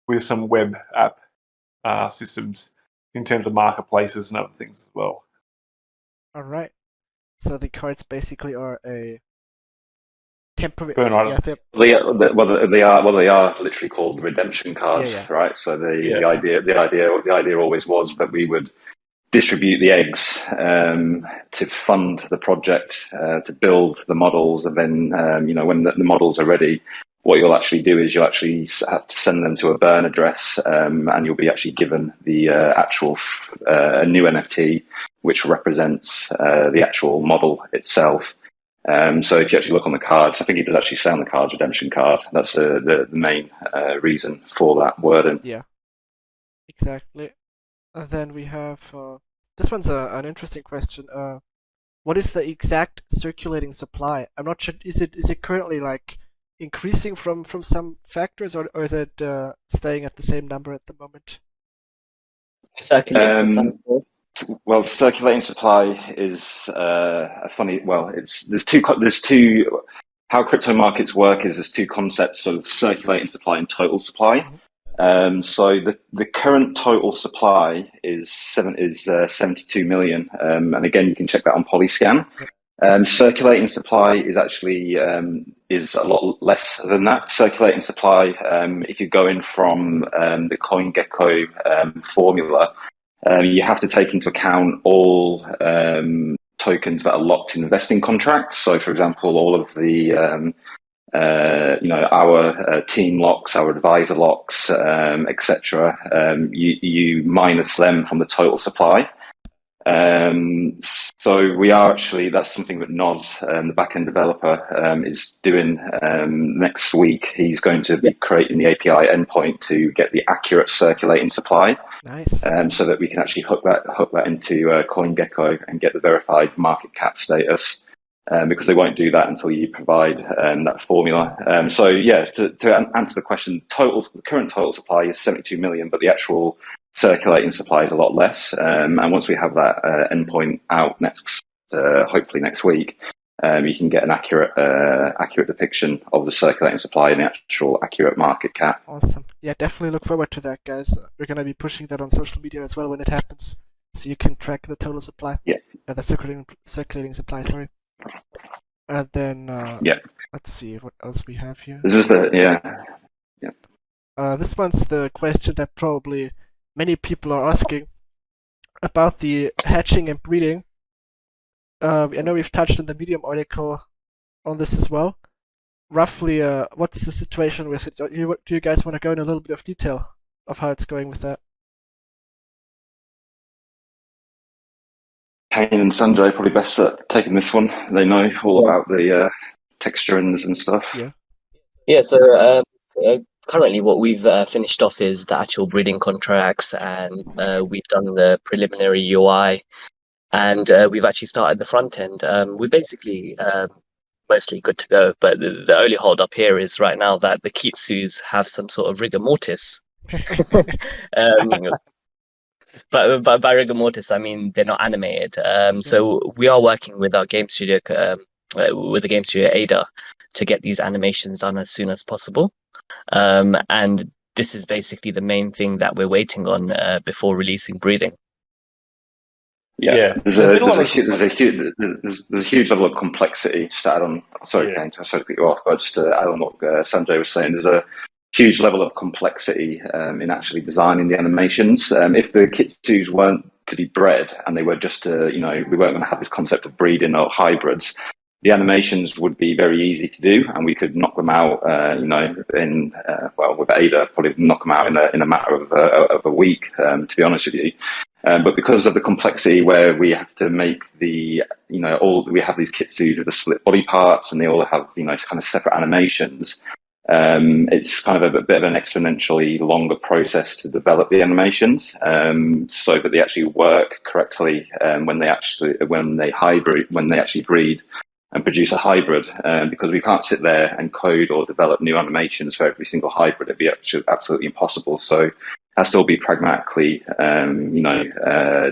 with some web app systems in terms of marketplaces and other things as well. All right. So the cards basically are a temporary burn item. Yeah, They are literally called redemption cards, Yeah. right? So the exactly. idea always was that we would distribute the eggs to fund the project, to build the models, and then when the models are ready, what you'll actually do is you'll actually have to send them to a burn address, and you'll be actually given the actual new NFT, which represents the actual model itself. So if you actually look on the cards, I think it does actually say on the cards redemption card. That's the main reason for that wording. Yeah, exactly. And then we have this one's an interesting question. What is the exact circulating supply? I'm not sure. Is it currently like increasing from some factors, or is it staying at the same number at the moment? Circulating supply. Well, circulating supply is a funny. Well, there's two. How crypto markets work is there's two concepts of circulating supply and total supply. Mm-hmm. So the current total supply is 72 million, and again you can check that on Polyscan. Circulating supply is actually is a lot less than that. Circulating supply, if you're going from the CoinGecko formula. You have to take into account all tokens that are locked in vesting contracts. So, for example, all of the our team locks, our advisor locks, etc. You minus them from the total supply. So we are actually, that's something that Noz, the backend developer, is doing next week. He's going to be creating the API endpoint to get the accurate circulating supply. Nice. So that we can actually hook that into CoinGecko and get the verified market cap status. Because they won't do that until you provide that formula. So yeah, to answer the question, the current total supply is 72 million, but the actual circulating supply is a lot less. And once we have that endpoint out hopefully next week, you can get an accurate depiction of the circulating supply and the actual accurate market cap. Awesome. Yeah, definitely look forward to that, guys. We're gonna be pushing that on social media as well when it happens, so you can track the total supply. Yeah. The circulating supply. Sorry. And then let's see what else we have here. This one's the question that probably many people are asking about the hatching and breeding. I know we've touched on the Medium article on this as well. Roughly, what's the situation with it? Do you guys want to go in a little bit of detail of how it's going with that? Kane and Sanjay probably best at taking this one. They know all about the texturings and stuff. Yeah. So currently, what we've finished off is the actual breeding contracts, and we've done the preliminary UI, and we've actually started the front end. We're basically mostly good to go, but the only hold up here is right now that the Kitsus have some sort of rigor mortis. But by rigor mortis, I mean they're not animated. So we are working with our game studio, with the game studio Ada, to get these animations done as soon as possible. And this is basically the main thing that we're waiting on before releasing breeding. Yeah, there's There's been a lot a of hu- there's a huge level of complexity. Just to add on, sorry, Yeah. Kane, sorry to cut you off, but just to add on what Sanjay was saying, there's a huge level of complexity in actually designing the animations. If the Kitsus weren't to be bred and they were just to, we weren't going to have this concept of breeding or hybrids, the animations would be very easy to do, and we could knock them out, with Ada, probably knock them out in a matter of a week, to be honest with you. But because of the complexity where we have to make we have these Kitsus with the split body parts, and they all have, kind of separate animations. It's kind of a bit of an exponentially longer process to develop the animations, so that they actually work correctly when they actually breed and produce a hybrid, because we can't sit there and code or develop new animations for every single hybrid. It'd be actually absolutely impossible. So it has to all be pragmatically,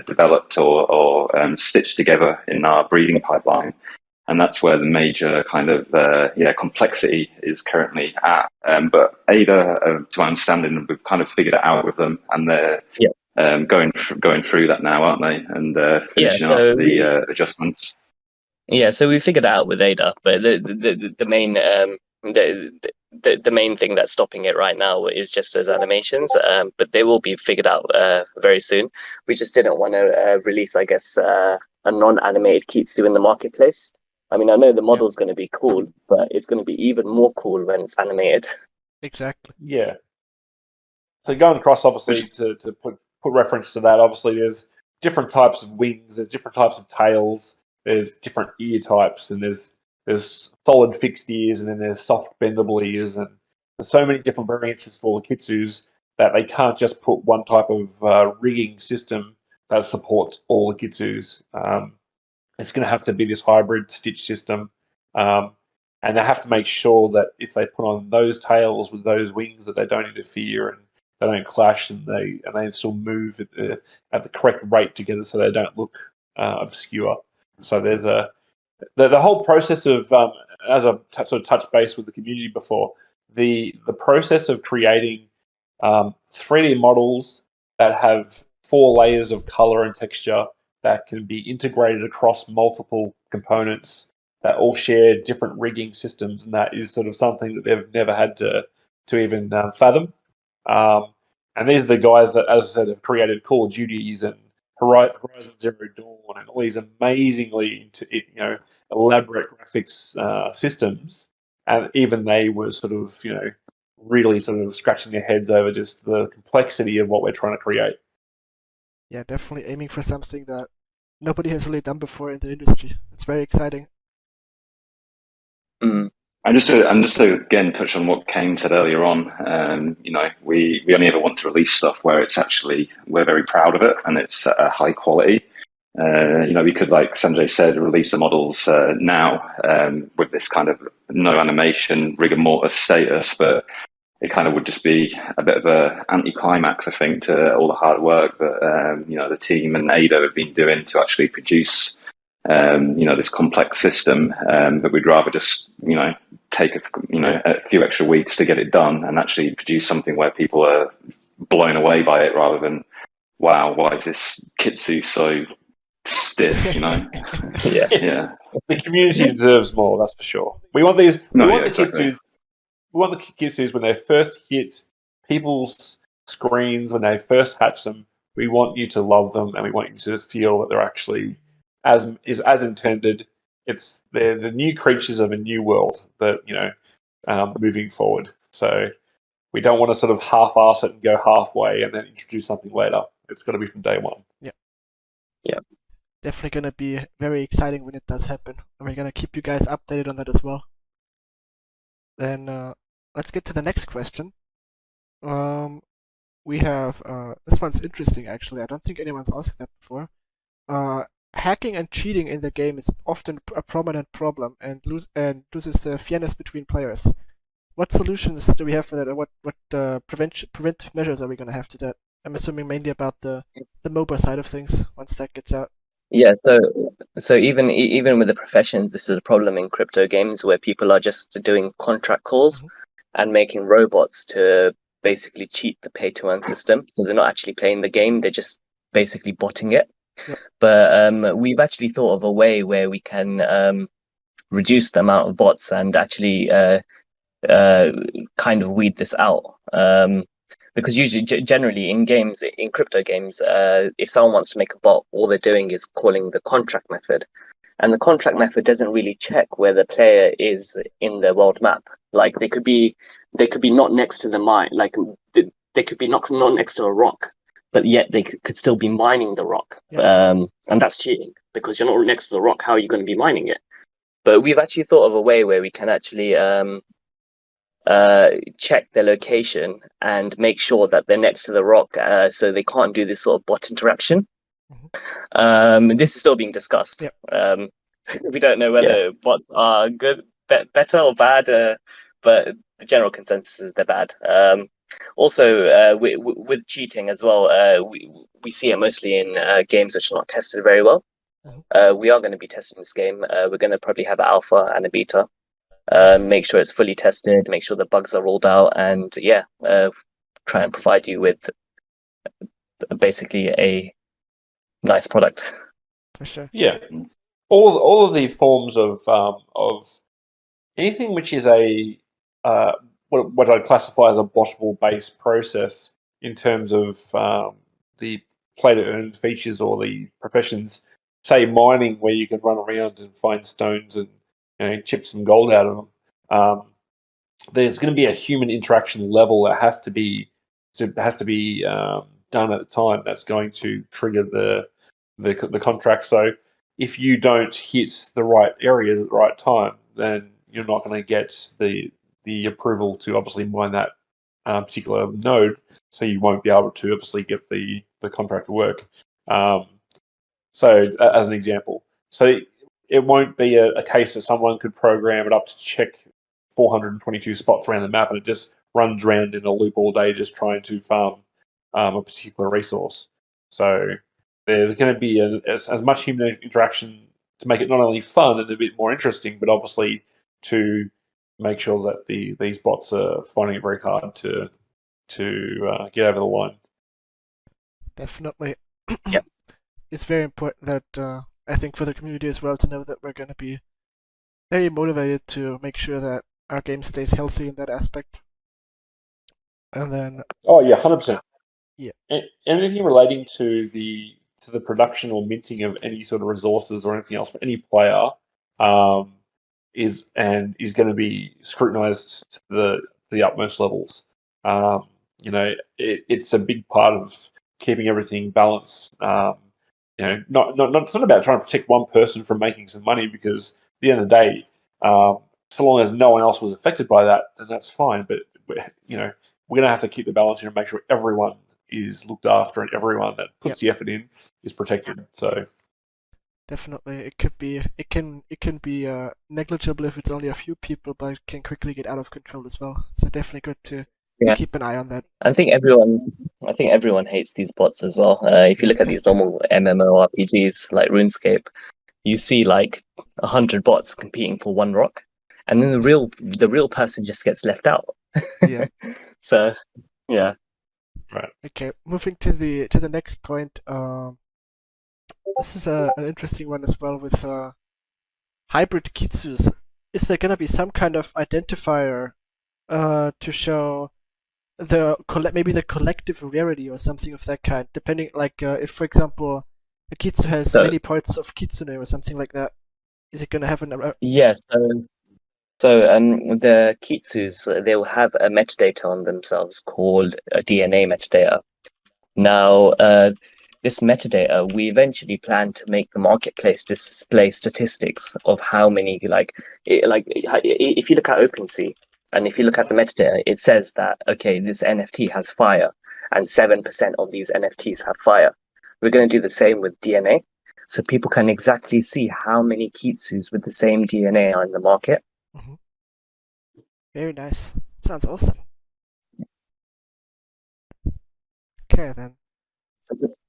developed or stitched together in our breeding pipeline. And that's where the major kind of complexity is currently at. But Ada, to my understanding, we've kind of figured it out with them, and they're going through that now, aren't they? And finishing up the adjustments. Yeah, so we figured it out with Ada, but the main the main thing that's stopping it right now is just those animations. But they will be figured out very soon. We just didn't want to release, I guess, a non-animated Kitsu in the marketplace. I mean, I know the model's going to be cool, but it's going to be even more cool when it's animated. Exactly. Yeah. So going across, obviously, to put reference to that, obviously, there's different types of wings, there's different types of tails, there's different ear types, and there's solid fixed ears, and then there's soft bendable ears, and there's so many different variances for the Kitsus that they can't just put one type of rigging system that supports all the Kitsus. It's going to have to be this hybrid stitch system, and they have to make sure that if they put on those tails with those wings, that they don't interfere and they don't clash, and they still move at the correct rate together, so they don't look obscure. So there's the whole process of, as I've sort of touched base with the community before, the process of creating 3D models that have 4 layers of color and texture that can be integrated across multiple components that all share different rigging systems, and that is sort of something that they've never had to even fathom. And these are the guys that, as I said, have created Call of Duties and Horizon Zero Dawn and all these amazingly elaborate graphics systems, and even they were sort of really sort of scratching their heads over just the complexity of what we're trying to create. Yeah, definitely aiming for something that nobody has really done before in the industry. It's very exciting. Mm. And just to again touch on what Kane said earlier on, we only ever want to release stuff where it's actually, we're very proud of it and it's high quality. We could, like Sanjay said, release the models now with this kind of no animation rigor mortis status, but it kind of would just be a bit of a anticlimax, I think, to all the hard work that the team and Ada have been doing to actually produce this complex system, that we'd rather just take a few extra weeks to get it done and actually produce something where people are blown away by it, rather than, wow, why is this Kitsu so stiff? Yeah. The community deserves more, that's for sure. We want these. We want the Kitsus. We want the Kitsus when they first hit people's screens, when they first hatch them. We want you to love them, and we want you to feel that they're actually as intended. They're the new creatures of a new world that moving forward. So we don't want to sort of half-ass it and go halfway and then introduce something later. It's got to be from day one. Yeah. Definitely gonna be very exciting when it does happen, and we're gonna keep you guys updated on that as well. Then let's get to the next question. We have this one's interesting actually. I don't think anyone's asked that before. Hacking and cheating in the game is often a prominent problem and loses the fairness between players. What solutions do we have for that, or what preventive measures are we gonna have to that? I'm assuming mainly about the MOBA side of things once that gets out. Yeah, so even with the professions, this is a problem in crypto games where people are just doing contract calls and making robots to basically cheat the pay-to-earn system. So they're not actually playing the game; they're just basically botting it. Yep. But we've actually thought of a way where we can reduce the amount of bots and actually kind of weed this out. Because usually, generally in games, in crypto games, if someone wants to make a bot, all they're doing is calling the contract method. And the contract method doesn't really check where the player is in the world map. Like they could be not next to the mine, like they could be not next to a rock, but yet they could still be mining the rock. Yeah. And that's cheating because you're not next to the rock. How are you going to be mining it? But we've actually thought of a way where we can actually check their location and make sure that they're next to the rock, so they can't do this sort of bot interaction. This is still being discussed. Yep. We don't know whether bots are good, better or bad, but the general consensus is they're bad. Also, with cheating as well, we see it mostly in games which are not tested very well. We are going to be testing this game. We're going to probably have an alpha and a beta. Make sure it's fully tested, make sure the bugs are rolled out, and try and provide you with basically a nice product. For sure. Yeah, all of the forms of anything which is a what I'd classify as a bottable based process in terms of the play to earn features or the professions, say mining, where you can run around and find stones and chip some gold out of them. There's going to be a human interaction level that has to be done at the time. That's going to trigger the contract. So if you don't hit the right areas at the right time, then you're not going to get the approval to obviously mine that particular node. So you won't be able to obviously get the contract to work. So as an example, so it won't be a case that someone could program it up to check 422 spots around the map and it just runs around in a loop all day just trying to farm a particular resource. So there's going to be as much human interaction to make it not only fun and a bit more interesting, but obviously to make sure that these bots are finding it very hard to get over the line. Definitely. Yep. It's very important that I think for the community as well to know that we're going to be very motivated to make sure that our game stays healthy in that aspect. And then Oh yeah, 100%. Yeah. Anything relating to the production or minting of any sort of resources or anything else, any player is going to be scrutinized to the utmost levels. It's a big part of keeping everything balanced. Not it's not about trying to protect one person from making some money, because at the end of the day, so long as no one else was affected by that, then that's fine. But we're going to have to keep the balance here and make sure everyone is looked after and everyone that puts the effort in is protected. So definitely it can be negligible if it's only a few people, but it can quickly get out of control as well. So definitely good to keep an eye on that. I think everyone hates these bots as well. If you look at these normal MMORPGs like RuneScape, you see like 100 bots competing for one rock, and then the real person just gets left out. Yeah. So yeah. Right. Okay, moving to the next point. This is an interesting one as well with hybrid kitsus. Is there gonna be some kind of identifier to show maybe the collective rarity or something of that kind? Depending, like if for example a kitsu has many parts of kitsune or something like that, is it gonna have an? Yes. So the kitsus, they will have a metadata on themselves called a DNA metadata. Now, this metadata, we eventually plan to make the marketplace display statistics of how many, if you look at OpenSea and if you look at the metadata, it says that, okay, this NFT has fire and 7% of these NFTs have fire. We're going to do the same with DNA, so people can exactly see how many kitsus with the same DNA are in the market. Mm-hmm. Very nice. Sounds awesome. Okay then.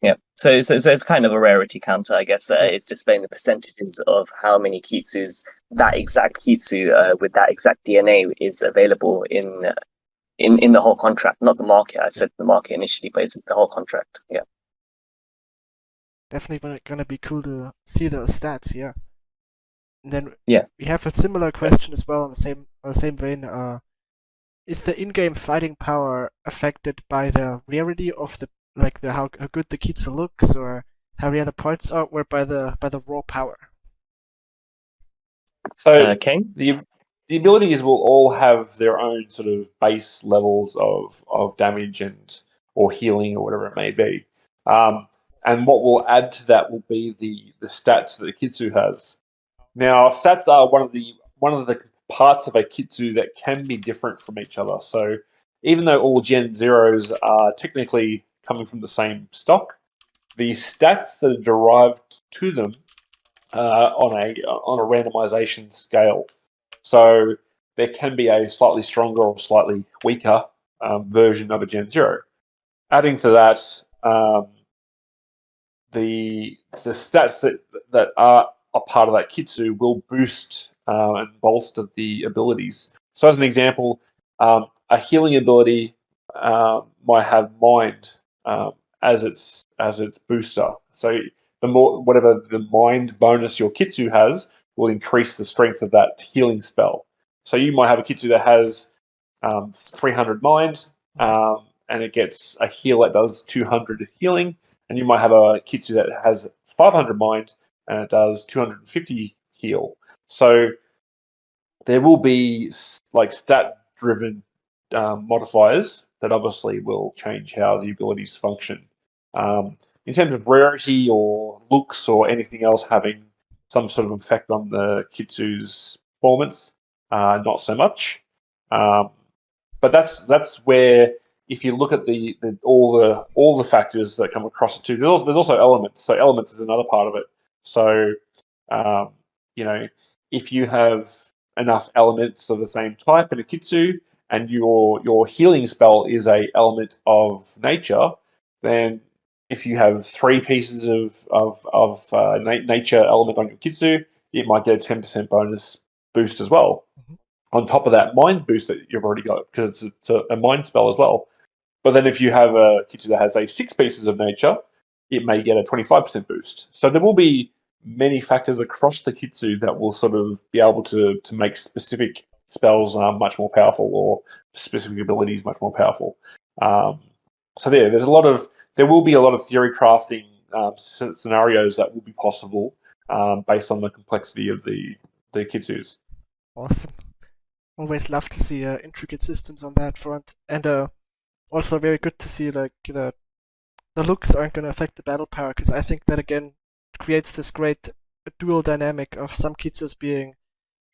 Yeah, so it's kind of a rarity counter, I guess. It's displaying the percentages of how many kitsus that exact kitsu with that exact DNA is available in in the whole contract, not the market. I said the market initially, but it's the whole contract. Yeah. Definitely gonna be cool to see those stats. Yeah. And then Yeah. we have a similar question as well on the same vein. Is the in-game fighting power affected by the rarity of the how good the Kitsu looks, or how rare the parts are, or by the raw power? So Kane? the abilities will all have their own sort of base levels of damage and or healing or whatever it may be. And what will add to that will be the stats that the Kitsu has. Now, stats are one of the parts of a Kitsu that can be different from each other. So even though all Gen Zeros are technically coming from the same stock, the stats that are derived to them on a randomization scale. So there can be a slightly stronger or slightly weaker version of a Gen Zero. Adding to that, the stats that are a part of that Kitsu will boost and bolster the abilities. So as an example, a healing ability might have mind as its booster. So the more whatever the mind bonus your Kitsu has will increase the strength of that healing spell. So you might have a Kitsu that has 300 mind, and it gets a heal that does 200 healing, and you might have a Kitsu that has 500 mind and it does 250 heal. So there will be like stat-driven modifiers that obviously will change how the abilities function. In terms of rarity or looks or anything else having some sort of effect on the Kitsu's performance, not so much. But that's where if you look at all the factors that come across it too, there's also elements. So elements is another part of it. So um, you know, if you have enough elements of the same type in a Kitsu, and your healing spell is a element of nature, then if you have 3 pieces of nature element on your Kitsu, it might get a 10% bonus boost as well. Mhm. On top of that mind boost that you've already got, because it's a mind spell as well. But then if you have a Kitsu that has 6 pieces of nature, it may get a 25% boost. So there will be many factors across the Kitsu that will sort of be able to make specific spells much more powerful or specific abilities much more powerful. So there will be a lot of theory crafting scenarios that will be possible based on the complexity of the Kitsus. Awesome. Always love to see intricate systems on that front, and also very good to see like the looks aren't going to affect the battle power, because I think that again creates this great dual dynamic of some Kitsus being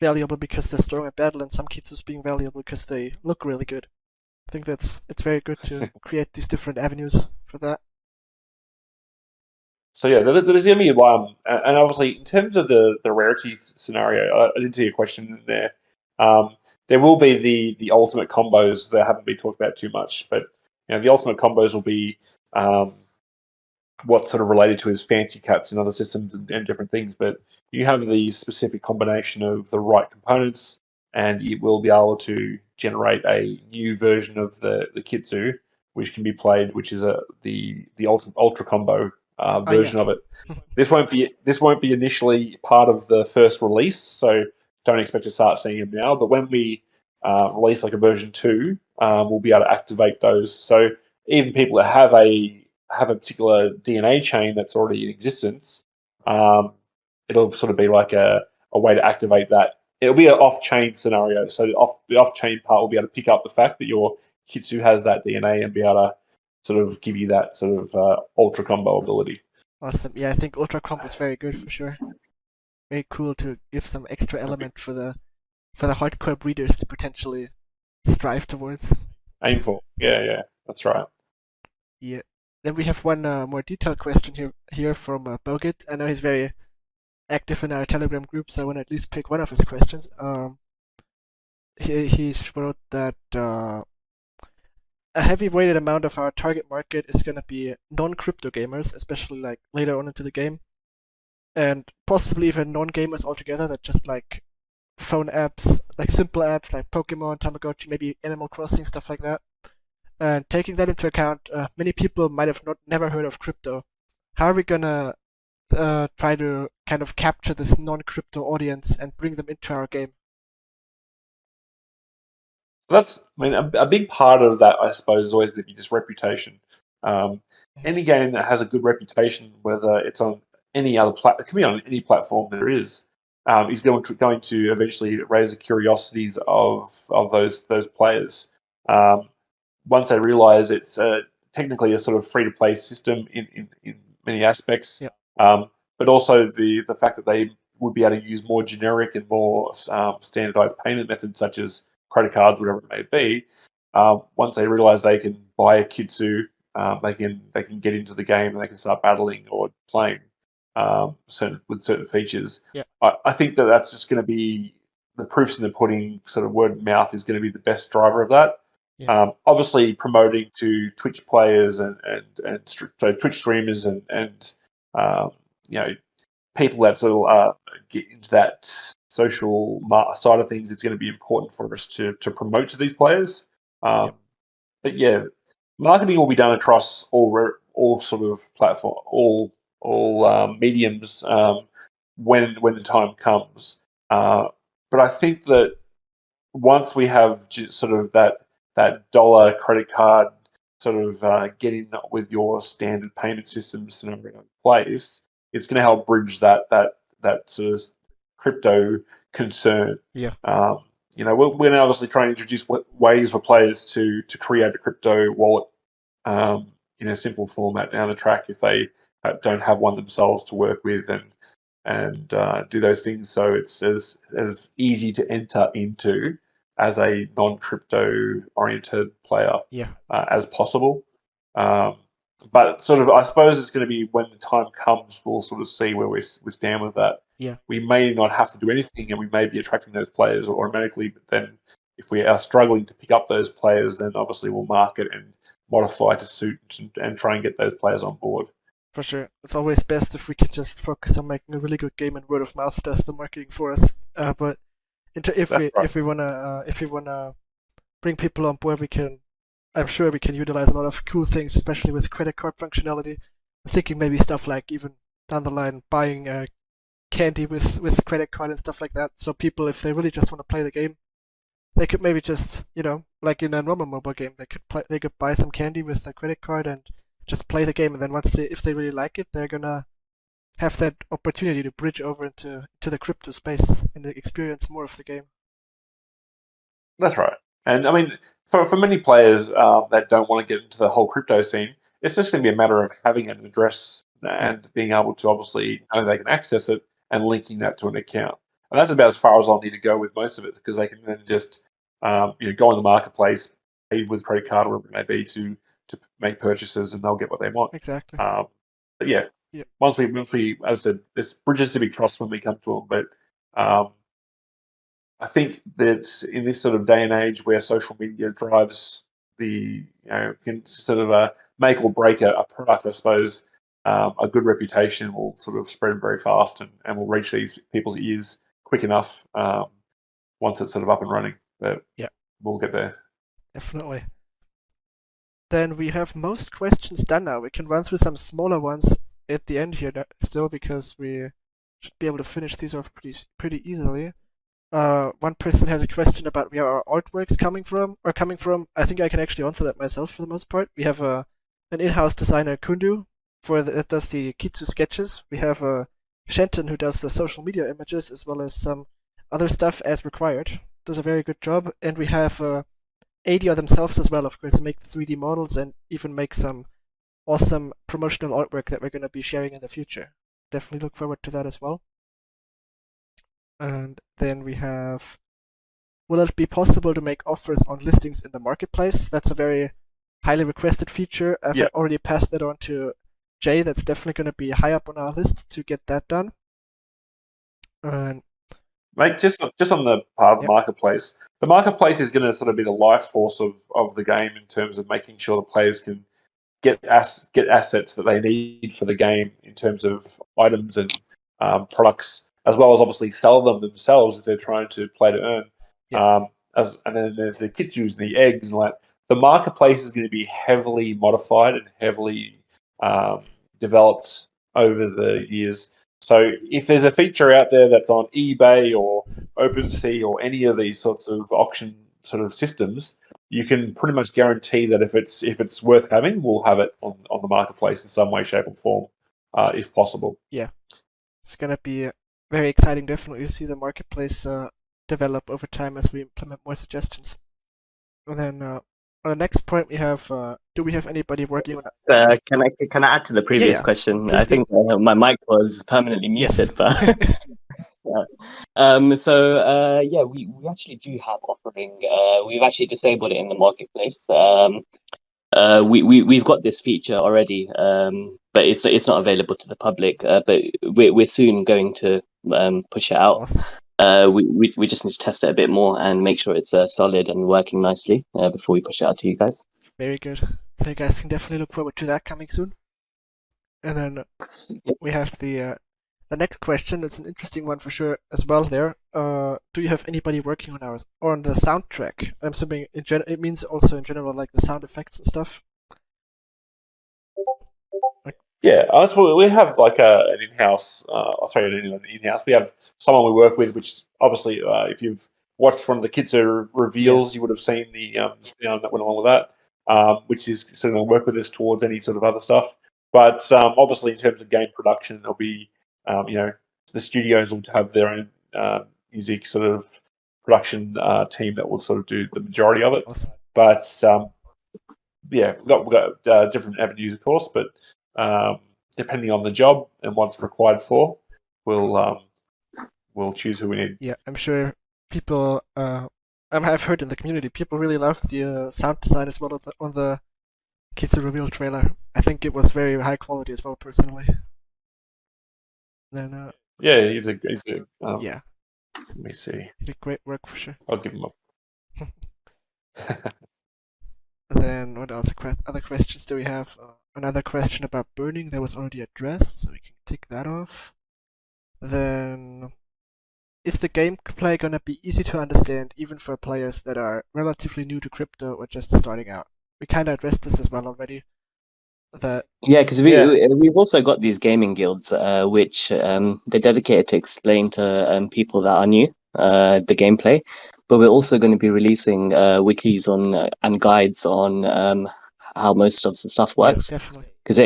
valuable because they're strong in battle, and some Kitsus being valuable because they look really good. I think it's very good to create these different avenues for that. So yeah, there's going to be one, and obviously in terms of the rarity scenario, I did see a question in there. There will be the ultimate combos that haven't been talked about too much, but the ultimate combos will be what's sort of related to his fancy cats and other systems and different things. But you have the specific combination of the right components, and it will be able to generate a new version of the Kitsu, which can be played, which is the ultra combo version of it. This won't be initially part of the first release, so don't expect to start seeing them now. But when we release like a version 2, we'll be able to activate those. So even people that have a particular DNA chain that's already in existence, it'll sort of be like a way to activate that. It'll be an off-chain scenario. So the off-chain part will be able to pick up the fact that your Kitsu has that DNA and be able to sort of give you that sort of ultra combo ability. Awesome. Yeah, I think Ultra Comp is very good for sure. Very cool to give some extra element for the hardcore breeders to potentially strive towards. Aim for. Yeah, that's right. Yeah. Then we have one more detailed question here from Bogit. I know he's very active in our Telegram group, so I want to at least pick one of his questions. He wrote that a heavy weighted amount of our target market is going to be non-crypto gamers, especially like later on into the game, and possibly even non-gamers altogether that just like phone apps, like simple apps like Pokemon, Tamagotchi, maybe Animal Crossing, stuff like that. And taking that into account, many people might have never heard of crypto. How are we gonna try to kind of capture this non-crypto audience and bring them into our game? That's, I mean, a big part of that, I suppose, is always going to be just reputation. Any game that has a good reputation, whether it's on any other it can be on any platform there is going to eventually raise the curiosities of those players. Um, Once they realise it's technically a sort of free to play system in many aspects, Yeah. but also the fact that they would be able to use more generic and more standardized payment methods such as credit cards, whatever it may be. Once they realise they can buy a Kitsu, they can get into the game and they can start battling or playing with certain features. Yeah. I think that's just going to be the proofs in the pudding. Sort of word of mouth is going to be the best driver of that. Yeah. Obviously, promoting to Twitch players and so Twitch streamers and people that sort of get into that social side of things, it's going to be important for us to promote to these players. Yep. But yeah, marketing will be done across all sort of platform, all mediums when the time comes. But I think that once we have sort of that dollar credit card sort of getting with your standard payment system scenario in place, it's going to help bridge that sort of crypto concern. Yeah. We're going to obviously try and introduce ways for players to create a crypto wallet in a simple format down the track if they don't have one themselves to work with and do those things. So it's as easy to enter into as a non-crypto oriented player Yeah. as possible. But sort of, I suppose it's going to be when the time comes, we'll sort of see where we stand with that. Yeah. We may not have to do anything, and we may be attracting those players automatically. But then, if we are struggling to pick up those players, then obviously we'll market and modify to suit and try and get those players on board. For sure. It's always best if we can just focus on making a really good game and word of mouth does the marketing for us. But if we wanna bring people on board, I'm sure we can utilize a lot of cool things, especially with credit card functionality. I'm thinking maybe stuff like even down the line buying candy with credit card and stuff like that. So people, if they really just want to play the game, they could maybe just like in a normal mobile game, they could buy some candy with a credit card and just play the game. And then if they really like it, they're gonna have that opportunity to bridge over into the crypto space and experience more of the game. That's right. And I mean, for many players that don't want to get into the whole crypto scene, it's just going to be a matter of having an address and being able to obviously know they can access it and linking that to an account. And that's about as far as I'll need to go with most of it, because they can then just go on the marketplace, pay with credit card or whatever it may be to make purchases, and they'll get what they want. Exactly. But yeah, once we, as I said, there's bridges to be crossed when we come to them. But I think that in this sort of day and age where social media drives can sort of make or break a product, I suppose a good reputation will sort of spread very fast and will reach these people's ears quick enough once it's sort of up and running. But we'll get there. Definitely. Then we have most questions done now. We can run through some smaller ones at the end here still, because we should be able to finish these off pretty easily. One person has a question about where our artworks coming from. I think I can actually answer that myself for the most part. We have an in-house designer, Kundu, that does the Kitsu sketches. We have Shenton, who does the social media images, as well as some other stuff as required. Does a very good job. And we have ADR themselves as well, of course, who make the 3D models and even make some awesome promotional artwork that we're going to be sharing in the future. Definitely look forward to that as well. And then we have, will it be possible to make offers on listings in the marketplace? That's a very highly requested feature. I've already passed that on to Jay. That's definitely going to be high up on our list to get that done. And mate, just on the part of the marketplace, the marketplace is going to sort of be the life force of the game in terms of making sure the players can get assets that they need for the game in terms of items and products, as well as obviously sell them themselves if they're trying to play to earn. Yeah. And then there's the kitsus and the eggs and like the marketplace is going to be heavily modified and heavily developed over the years. So if there's a feature out there that's on eBay or OpenSea or any of these sorts of auction sort of systems, you can pretty much guarantee that if it's worth having, we'll have it on the marketplace in some way, shape, or form, if possible. Yeah, it's gonna be very exciting. Definitely to see the marketplace develop over time as we implement more suggestions. And then on the next point, we have: do we have anybody working on? Can I add to the previous yeah. question? Please I think my mic was permanently muted, Yes. but yeah, we actually do have offering. We've actually disabled it in the marketplace. We've got this feature already, but it's not available to the public. But we're soon going to push it out. Awesome. We just need to test it a bit more and make sure it's solid and working nicely before we push it out to you guys. Very good. So you guys can definitely look forward to that coming soon. And then we have the next question. It's an interesting one for sure as well. There, do you have anybody working on the soundtrack? I'm assuming it means also in general like the sound effects and stuff. Yeah, that's what we have like an in-house. In-house. We have someone we work with, which obviously, if you've watched one of the Kitsu reveals, you would have seen the sound that went along with that, which is sort of work with us towards any sort of other stuff. But obviously, in terms of game production, there'll be the studios will have their own music sort of production team that will sort of do the majority of it. Awesome. But yeah, we've got different avenues, of course, but depending on the job and what's required for, we'll choose who we need. Yeah, I'm sure people. I've heard in the community people really loved the sound design as well on the Kitsu reveal trailer. I think it was very high quality as well, personally. Then yeah, he's a yeah. Let me see. He did great work for sure. I'll give him up. And then what else? Other questions do we have? Another question about burning that was already addressed, so we can tick that off. Then, is the gameplay gonna be easy to understand even for players that are relatively new to crypto or just starting out? We kind of addressed this as well already. Yeah, because we've also got these gaming guilds, which they're dedicated to explain to people that are new the gameplay. But we're also going to be releasing wikis on and guides on how most of the stuff works. Yeah, definitely. Because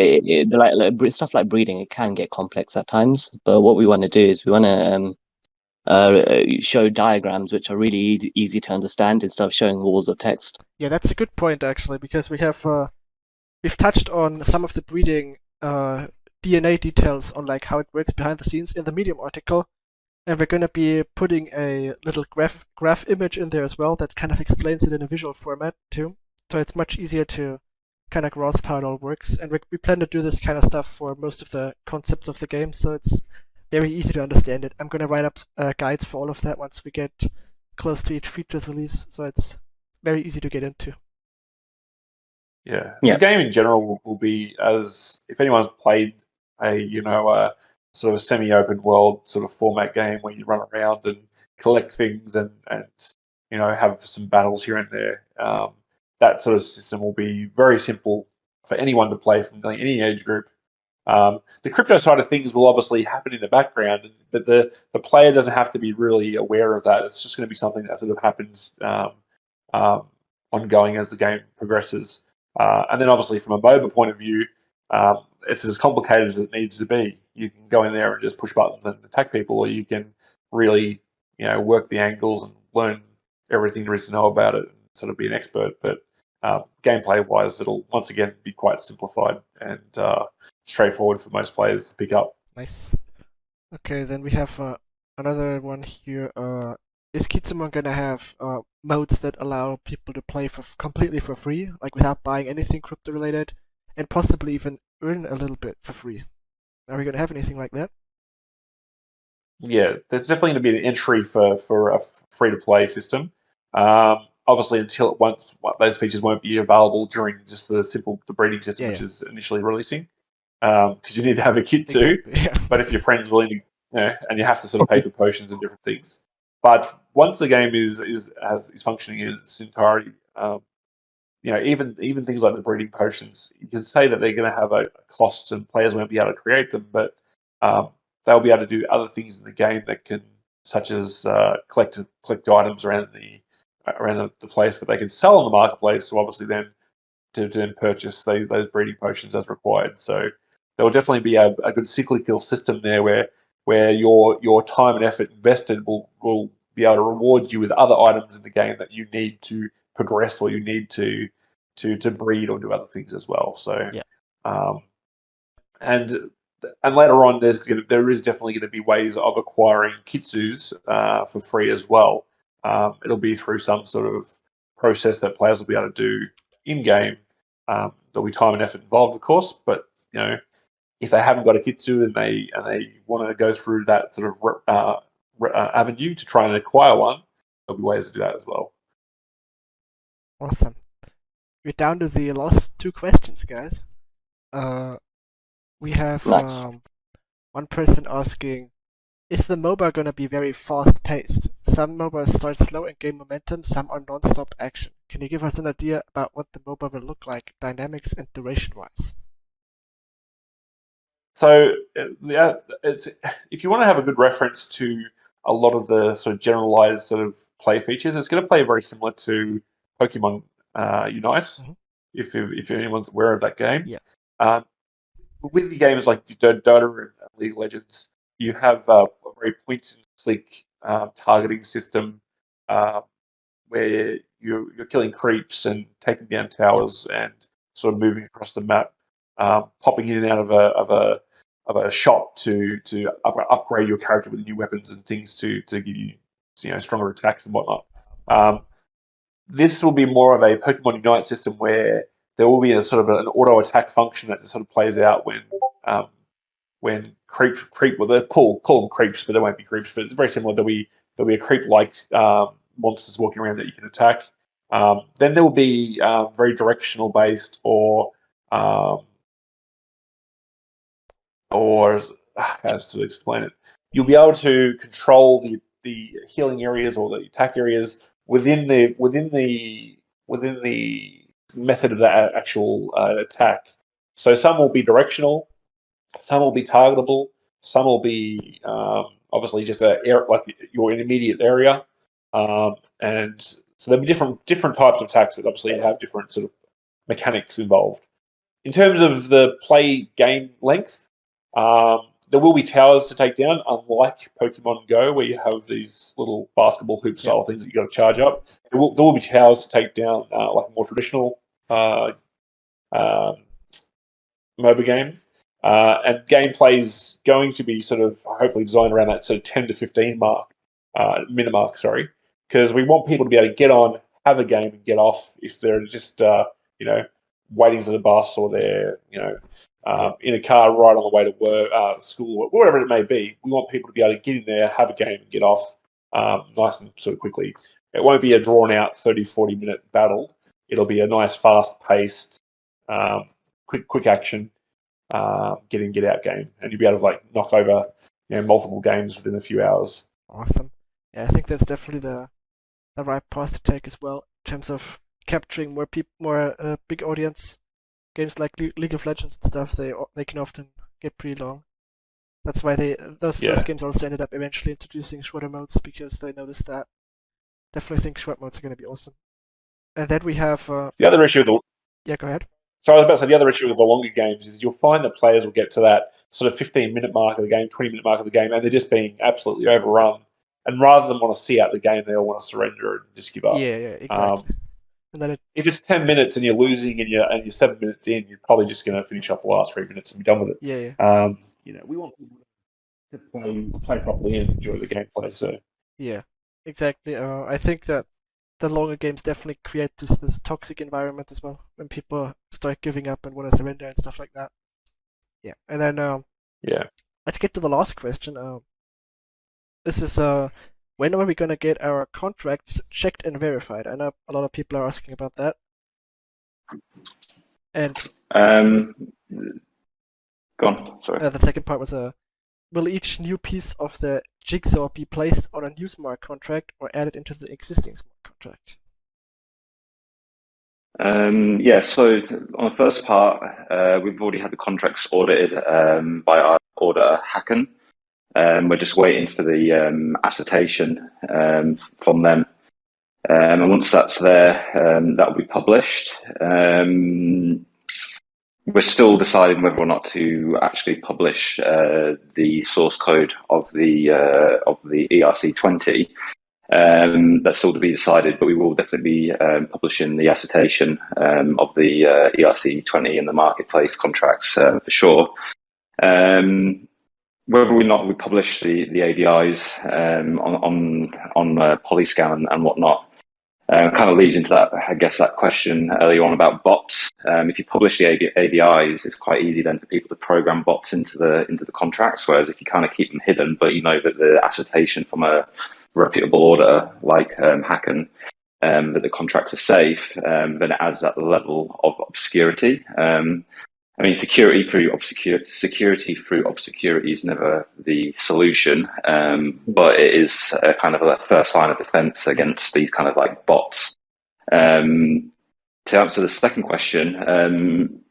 like stuff like breeding, it can get complex at times. But what we want to do is we want to show diagrams which are really easy to understand instead of showing walls of text. Yeah, that's a good point actually, because we have we've touched on some of the breeding DNA details on like how it works behind the scenes in the Medium article, and we're gonna be putting a little graph image in there as well that kind of explains it in a visual format too. So it's much easier to kind of grasp how it all works, and we plan to do this kind of stuff for most of the concepts of the game, so it's very easy to understand it. I'm gonna write up guides for all of that once we get close to each feature's release, so it's very easy to get into. Yeah. The game in general will be, as if anyone's played a sort of semi-open world sort of format game where you run around and collect things and have some battles here and there. That sort of system will be very simple for anyone to play from any age group. The crypto side of things will obviously happen in the background, but the player doesn't have to be really aware of that. It's just going to be something that sort of happens ongoing as the game progresses. And then obviously from a MOBA point of view, it's as complicated as it needs to be. You can go in there and just push buttons and attack people, or you can really, work the angles and learn everything there is to know about it and sort of be an expert. But gameplay-wise, it'll once again be quite simplified and straightforward for most players to pick up. Nice. Okay, then we have another one here. Is Kitsumon gonna have modes that allow people to play completely for free, like without buying anything crypto related, and possibly even earn a little bit for free? Are we gonna have anything like that? Yeah, there's definitely going to be an entry for a free-to-play system. Obviously, until those features won't be available during just the breeding system, which is initially releasing, because you need to have a kit too. Exactly, yeah. But if your friend's willing and you have to sort of pay for potions and different things. But once the game is functioning in its entirety, even things like the breeding potions, you can say that they're going to have a cost and players won't be able to create them, but they'll be able to do other things in the game that can, such as collect items around the place that they can sell on the marketplace. So obviously then to then purchase those breeding potions as required. So there will definitely be a good cyclical system there where your time and effort invested will be able to reward you with other items in the game that you need to progress or you need to breed or do other things as well. So and later on there is definitely going to be ways of acquiring kitsus for free as well. It'll be through some sort of process that players will be able to do in game. There'll be time and effort involved, of course, but if they haven't got a kitsu and they want to go through that sort of avenue to try and acquire one, there'll be ways to do that as well. Awesome. We're down to the last 2 questions, guys. We have one person asking, is the MOBA gonna be very fast-paced? Some MOBAs start slow and gain momentum, some are non-stop action. Can you give us an idea about what the MOBA will look like, dynamics and duration-wise? So, if you want to have a good reference to a lot of the sort of generalized sort of play features, it's going to play very similar to Pokemon Unite, Mm-hmm. if anyone's aware of that game. Yeah. With the games like Dota and League of Legends, you have a very point-and-click targeting system where you're killing creeps and taking down towers and sort of moving across the map, popping in and out of a shop to upgrade your character with new weapons and things to give you stronger attacks and whatnot. This will be more of a Pokemon Unite system where there will be a sort of an auto attack function that just sort of plays out when creep well, they call them creeps, but they won't be creeps. But it's very similar. There'll be a creep like monsters walking around that you can attack. Then there will be very directional based or how to explain it. You'll be able to control the healing areas or the attack areas within the method of that actual attack. So some will be directional, some will be targetable, some will be obviously just like your immediate area, and so there'll be different types of attacks that obviously have different sort of mechanics involved. In terms of the play game length, there will be towers to take down, unlike Pokemon Go, where you have these little basketball hoop style things that you got to charge up. There will be towers to take down, like a more traditional MOBA game. And gameplay is going to be sort of hopefully designed around that sort of 10 to 15 minute mark, because we want people to be able to get on, have a game, and get off if they're just waiting for the bus or they're in a car right on the way to work, school, whatever it may be. We want people to be able to get in there, have a game, and get off nice and sort of quickly. It won't be a drawn-out 30, 40-minute battle. It'll be a nice, fast-paced, quick action, get-in-get-out game. And you'll be able to knock over multiple games within a few hours. Awesome. Yeah, I think that's definitely the right path to take as well, in terms of capturing more big audience. Games like League of Legends and stuff, they can often get pretty long. That's why those games also ended up eventually introducing shorter modes, because they noticed that. Definitely think short modes are going to be awesome. And then we have the other issue with go ahead. So I was about to say the other issue with the longer games is you'll find that players will get to that sort of 15-minute mark of the game, 20-minute mark of the game, and they're just being absolutely overrun. And rather than want to see out the game, they all want to surrender and just give up. Yeah, exactly. And then if it's 10 minutes and you're losing and you're 7 minutes in, you're probably just going to finish off the last 3 minutes and be done with it. Yeah. We want people to play properly and enjoy the gameplay. So yeah, exactly. I think that the longer games definitely create this toxic environment as well, when people start giving up and want to surrender and stuff like that. Yeah, and then let's get to the last question. This is when are we gonna get our contracts checked and verified? I know a lot of people are asking about that. And go on. Sorry. The second part was will each new piece of the jigsaw be placed on a new smart contract or added into the existing smart contract? So on the first part, we've already had the contracts audited by our auditor, Hacken. We're just waiting for the assertion from them. And once that's there, that will be published. We're still deciding whether or not to actually publish the source code of the ERC20. That's still to be decided, but we will definitely be publishing the assertion of the ERC20 in the marketplace contracts for sure. Whether or not we publish the ABIs on Polyscan and whatnot, kind of leads into that, I guess, that question earlier on about bots. If you publish the ABIs, it's quite easy then for people to program bots into the contracts. Whereas if you kind of keep them hidden, but you know that the assertion from a reputable auditor like Hacken, that the contracts are safe, then it adds that level of obscurity. I mean, security through obscurity is never the solution, but it is a kind of a first line of defense against these kind of like bots. To answer the second question,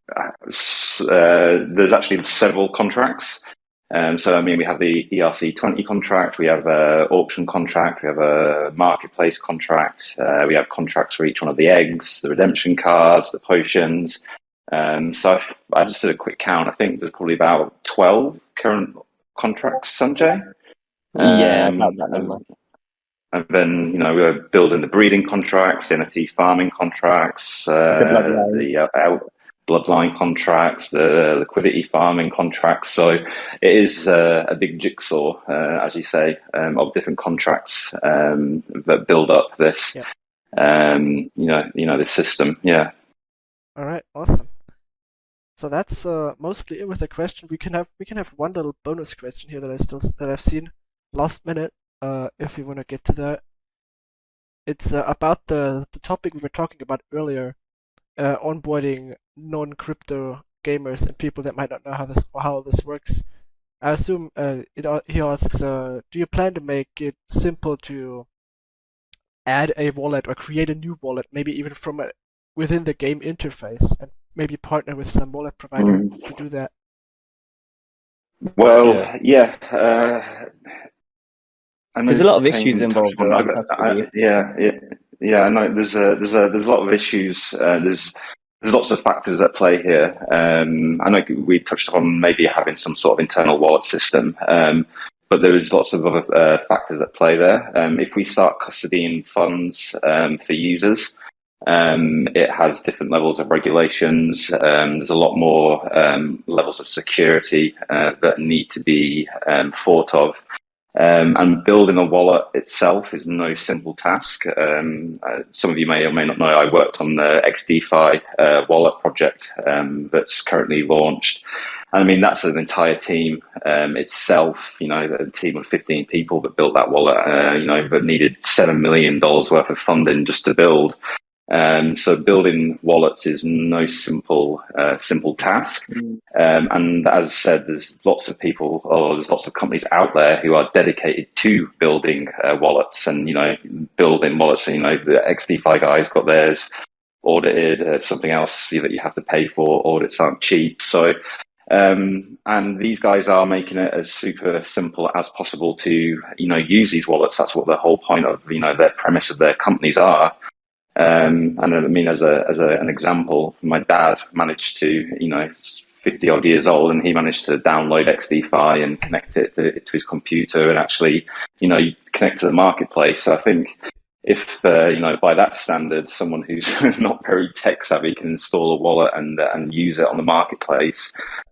there's actually several contracts. So, I mean, we have the ERC20 contract, we have an auction contract, we have a marketplace contract, we have contracts for each one of the eggs, the redemption cards, the potions. So I just did a quick count. I think there's probably about 12 current contracts, Sanjay. About that number. And then, you know, we're building the breeding contracts, the NFT farming contracts, the bloodline contracts, the liquidity farming contracts. So it is a big jigsaw, as you say, of different contracts that build up this, this system. Yeah. All right, awesome. So that's mostly it with the question. We can have one little bonus question here that I've seen last minute. If we want to get to that, it's about the topic we were talking about earlier, onboarding non-crypto gamers and people that might not know how this works. I assume he asks, do you plan to make it simple to add a wallet or create a new wallet, maybe even from within the game interface, and maybe partner with some wallet provider to do that? Well, yeah. There's a lot of issues involved. I know there's a lot of issues. There's lots of factors at play here. I know we touched on maybe having some sort of internal wallet system, but there is lots of other factors at play there. If we start custodying funds for users, it has different levels of regulations. There's a lot more levels of security that need to be thought of. And building a wallet itself is no simple task. Some of you may or may not know, I worked on the XDeFi wallet project that's currently launched. And I mean, that's an entire team itself, a team of 15 people that built that wallet, that needed $7 million worth of funding just to build. So building wallets is no simple task. And as I said, there's lots of people, or there's lots of companies out there who are dedicated to building wallets and, building wallets. The XDeFi guys got theirs audited, something else that you have to pay for. Audits aren't cheap. So, and these guys are making it as super simple as possible to, use these wallets. That's what the whole point of, their premise of their companies are. And I mean, as an example, my dad managed to, 50 odd years old, and he managed to download XDeFi and connect it to his computer and actually, connect to the marketplace. So I think if, by that standard, someone who's not very tech savvy can install a wallet and use it on the marketplace,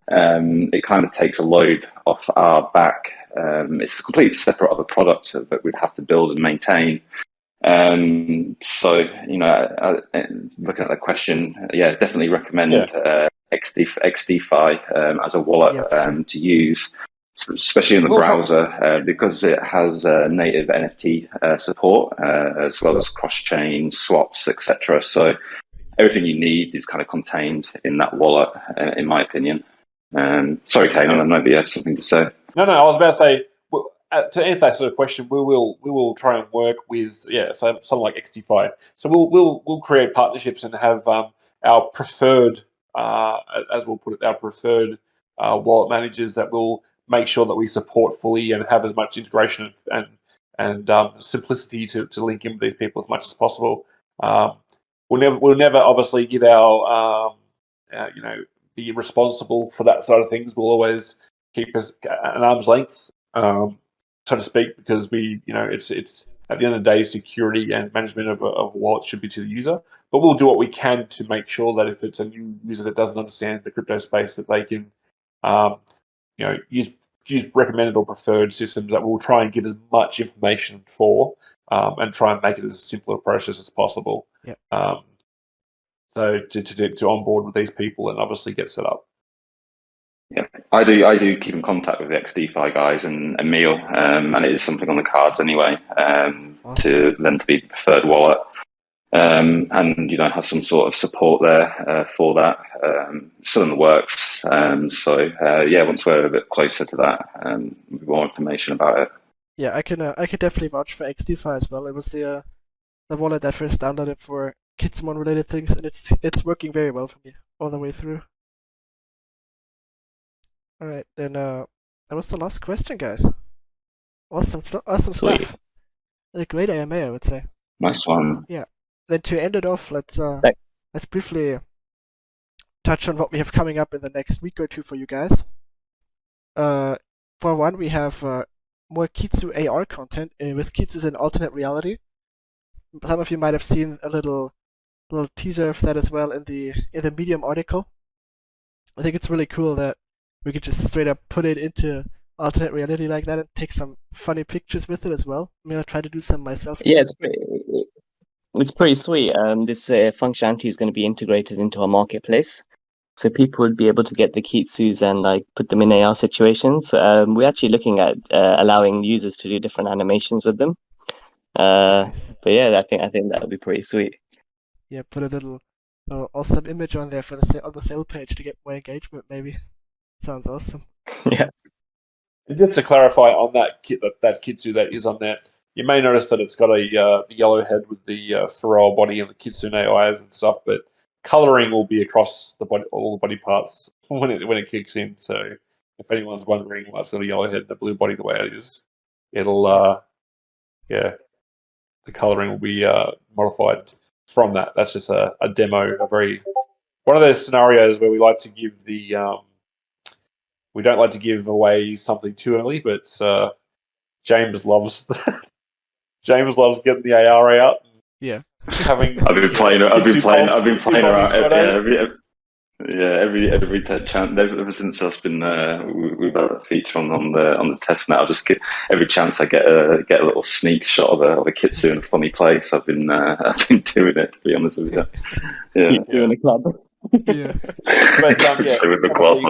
it kind of takes a load off our back. It's a completely separate other product that we'd have to build and maintain. So, looking at that question, definitely recommend XDeFi as a wallet to use, especially in the browser, because it has native NFT support, as well as cross-chain swaps, etc. So everything you need is kind of contained in that wallet, in my opinion. Sorry, Kane, I know you have something to say. No, I was about to say, to answer that sort of question, we will try and work with so something like XT5. So we'll create partnerships and have our preferred, as we'll put it, our preferred wallet managers that will make sure that we support fully and have as much integration and simplicity to link in with these people as much as possible. We'll never obviously give our be responsible for that side of things. We'll always keep us an arm's length, so to speak, because it's at the end of the day, security and management of a wallet should be to the user. But we'll do what we can to make sure that if it's a new user that doesn't understand the crypto space, that they can, use recommended or preferred systems that will try and give as much information for, and try and make it as simple a process as possible. Yeah. So to onboard with these people and obviously get set up. Yeah, I do keep in contact with the XDeFi guys and Emil, and it is something on the cards anyway, Awesome. to them to be the preferred wallet, and have some sort of support there for that. Still in the works, once we're a bit closer to that, with more information about it. Yeah, I can definitely vouch for XDeFi as well. It was the wallet I first downloaded for Kitsumon related things, and it's working very well for me all the way through. All right, then that was the last question, guys. Awesome Sweet. stuff. A great AMA, I would say. Nice one. Then to end it off, let's briefly touch on what we have coming up in the next week or two for you guys. For one, we have more Kitsu AR content with Kitsu's in alternate reality. Some of you might have seen a little teaser of that as well in the Medium article. I think it's really cool that we could just straight up put it into alternate reality like that and take some funny pictures with it as well. I'm gonna try to do some myself. Yeah, it's pretty sweet. This functionality is going to be integrated into our marketplace, so people would be able to get the Kitsus and put them in AR situations. We're actually looking at allowing users to do different animations with them. Nice. But yeah, I think that would be pretty sweet. Yeah, put a little awesome image on there for on the sale page to get more engagement. Maybe sounds awesome. Yeah. And just to clarify on that Kitsu that is on there, you may notice that it's got the yellow head with the feral body and the Kitsune eyes and stuff, but coloring will be across the body, all the body parts when it kicks in. So if anyone's wondering why it's got a yellow head and a blue body the way it is, it'll the coloring will be modified from that. That's just a demo, one of those scenarios where we like to give we don't like to give away something too early, but James loves getting the AR out. Yeah. I've been playing around every chance ever since I've been we've had a feature on the test net. I'll just get every chance I get a little sneak shot of a Kitsu in a funny place. I've been doing it, to be honest with you. Yeah. Kitsu in a club. Yeah. But, So with the club,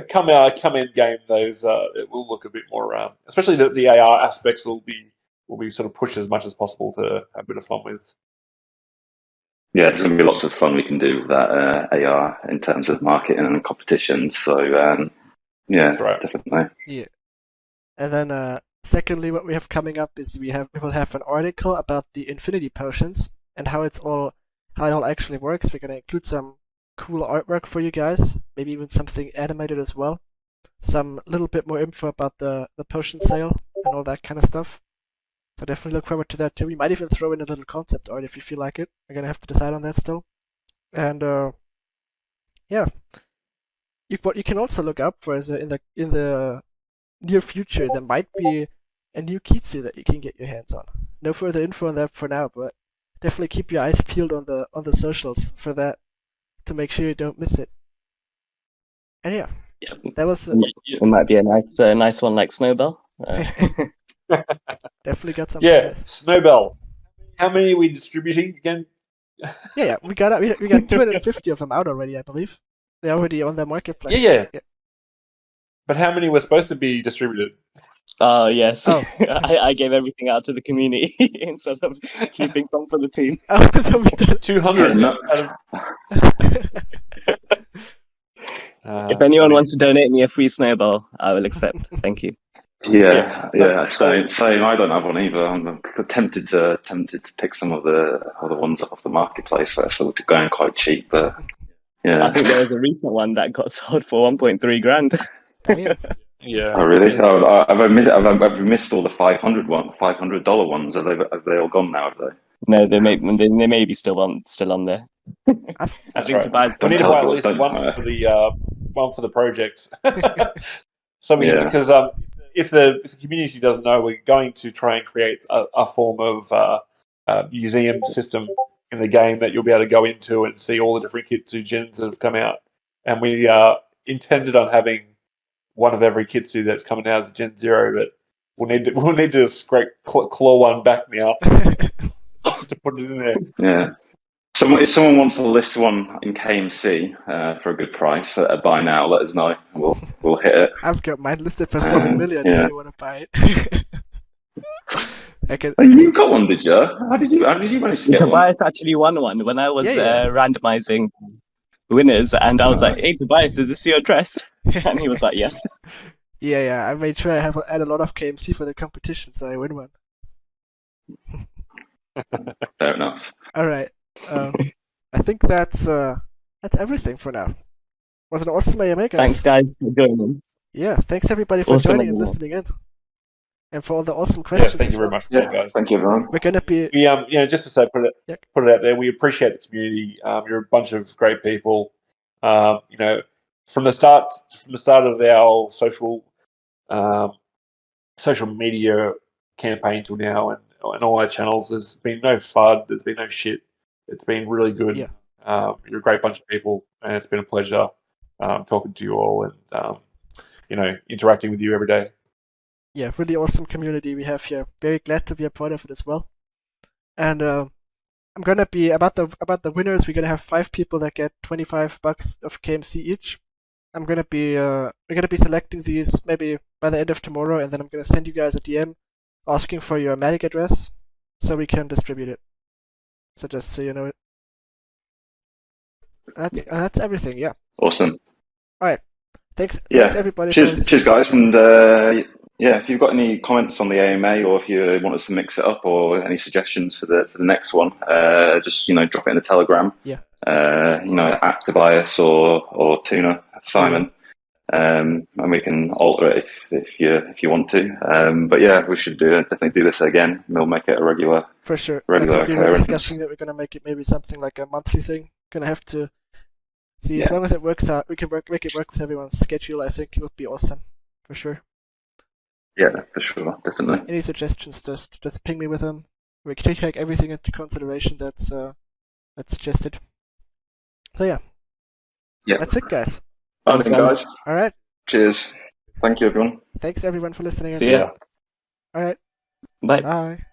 come in game, those it will look a bit more, especially the AR aspects will be sort of pushed as much as possible to have a bit of fun with. Yeah, there's going to be lots of fun we can do with that AR in terms of marketing and competition. So That's right. Definitely. Yeah. And then secondly, what we have coming up is we will have an article about the Infinity Potions and how it all actually works. We're gonna include some cool artwork for you guys, maybe even something animated as well. Some little bit more info about the potion sale and all that kind of stuff. So definitely look forward to that too. We might even throw in a little concept art if you feel like it. We're gonna have to decide on that still. And what you can also look up for is in the near future there might be a new Kitsu that you can get your hands on. No further info on that for now, but definitely keep your eyes peeled on the socials for that to make sure you don't miss it. And yeah, that was it might be a nice one like Snowbell. definitely got some. Yeah, Snowbell. How many are we distributing again? Yeah, we got 250 of them out already, I believe. They're already on the marketplace. Yeah. But how many were supposed to be distributed? Yes. Oh. I gave everything out to the community instead of keeping some for the team. 200. If anyone wants to donate me a free snowball, I will accept. Thank you. Yeah, So- same. I don't have one either. I'm tempted to pick some of the other ones off the marketplace that are still going quite cheap. But yeah, I think there was a recent one that got sold for 1.3 grand. Damn. Yeah. oh really? Yeah. Oh, I've missed all the $500 ones. Have they all gone now? Have they? No, they may be still on there. I That's think right. Tobias We need to tell buy at people, least don't- one for the project. So Yeah. because if the community doesn't know, we're going to try and create a form of museum system in the game that you'll be able to go into and see all the different Kitsu gens that have come out. And we intended on having one of every Kitsu that's coming out as Gen 0, but we'll need to scrape claw one back now to put it in there. Yeah. If someone wants to list one in KMC for a good price, buy now. Let us know. We'll hit it. I've got mine listed for 7 million Yeah. if you want to buy it. I can. Oh, you got one, did you? How did you manage to get one? Tobias actually won one when I was Yeah. randomizing winners, and I was like, "Hey, Tobias, is this your address?" And he was like, "Yes." Yeah. I made sure I have add a lot of KMC for the competition, so I win one. Fair enough. All right. I think that's everything for now. Was an awesome AMA, guys. Thanks, guys, for joining. Yeah, thanks everybody for Awesome joining and AMA. listening in, and for all the awesome Yeah, questions. thank as you very well. much, Yeah, guys. thank you, everyone. We're gonna be We just to say, put Yeah. it out there. We appreciate the community. You're a bunch of great people. From the start of our social media campaign till now, and all our channels, there's been no FUD. There's been no shit. It's been really good. Yeah. You're a great bunch of people, and it's been a pleasure talking to you all and interacting with you every day. really awesome community we have here. Very glad to be a part of it as well. And I'm gonna be about the winners. We're gonna have 5 people that get $25 of KMC each. We're gonna be selecting these maybe by the end of tomorrow, and then I'm gonna send you guys a DM asking for your Matic address so we can distribute it. So just so you know it. That's everything. Yeah. Awesome. Thanks Yeah. everybody. Cheers, guys. And if you've got any comments on the AMA, or if you want us to mix it up, or any suggestions for the next one, just drop it in the Telegram. Yeah. At Tobias or Tuna Simon, and we can alter it if you want to. But yeah, we should definitely do this again. We'll make it a regular. For sure. Regular I think we were occurrence. discussing that we're gonna make it maybe something like a monthly thing. Gonna have to see as Yeah. long as it works out. We can make it work with everyone's schedule. I think it would be awesome, for sure. Yeah, for sure, definitely. Any suggestions? Just ping me with them. We can take everything into consideration that's suggested. So yeah. Yeah. That's it, guys. Thanks, guys. All right. Cheers. Thank you, everyone. Thanks everyone for listening. See ya. All right. Bye. Bye.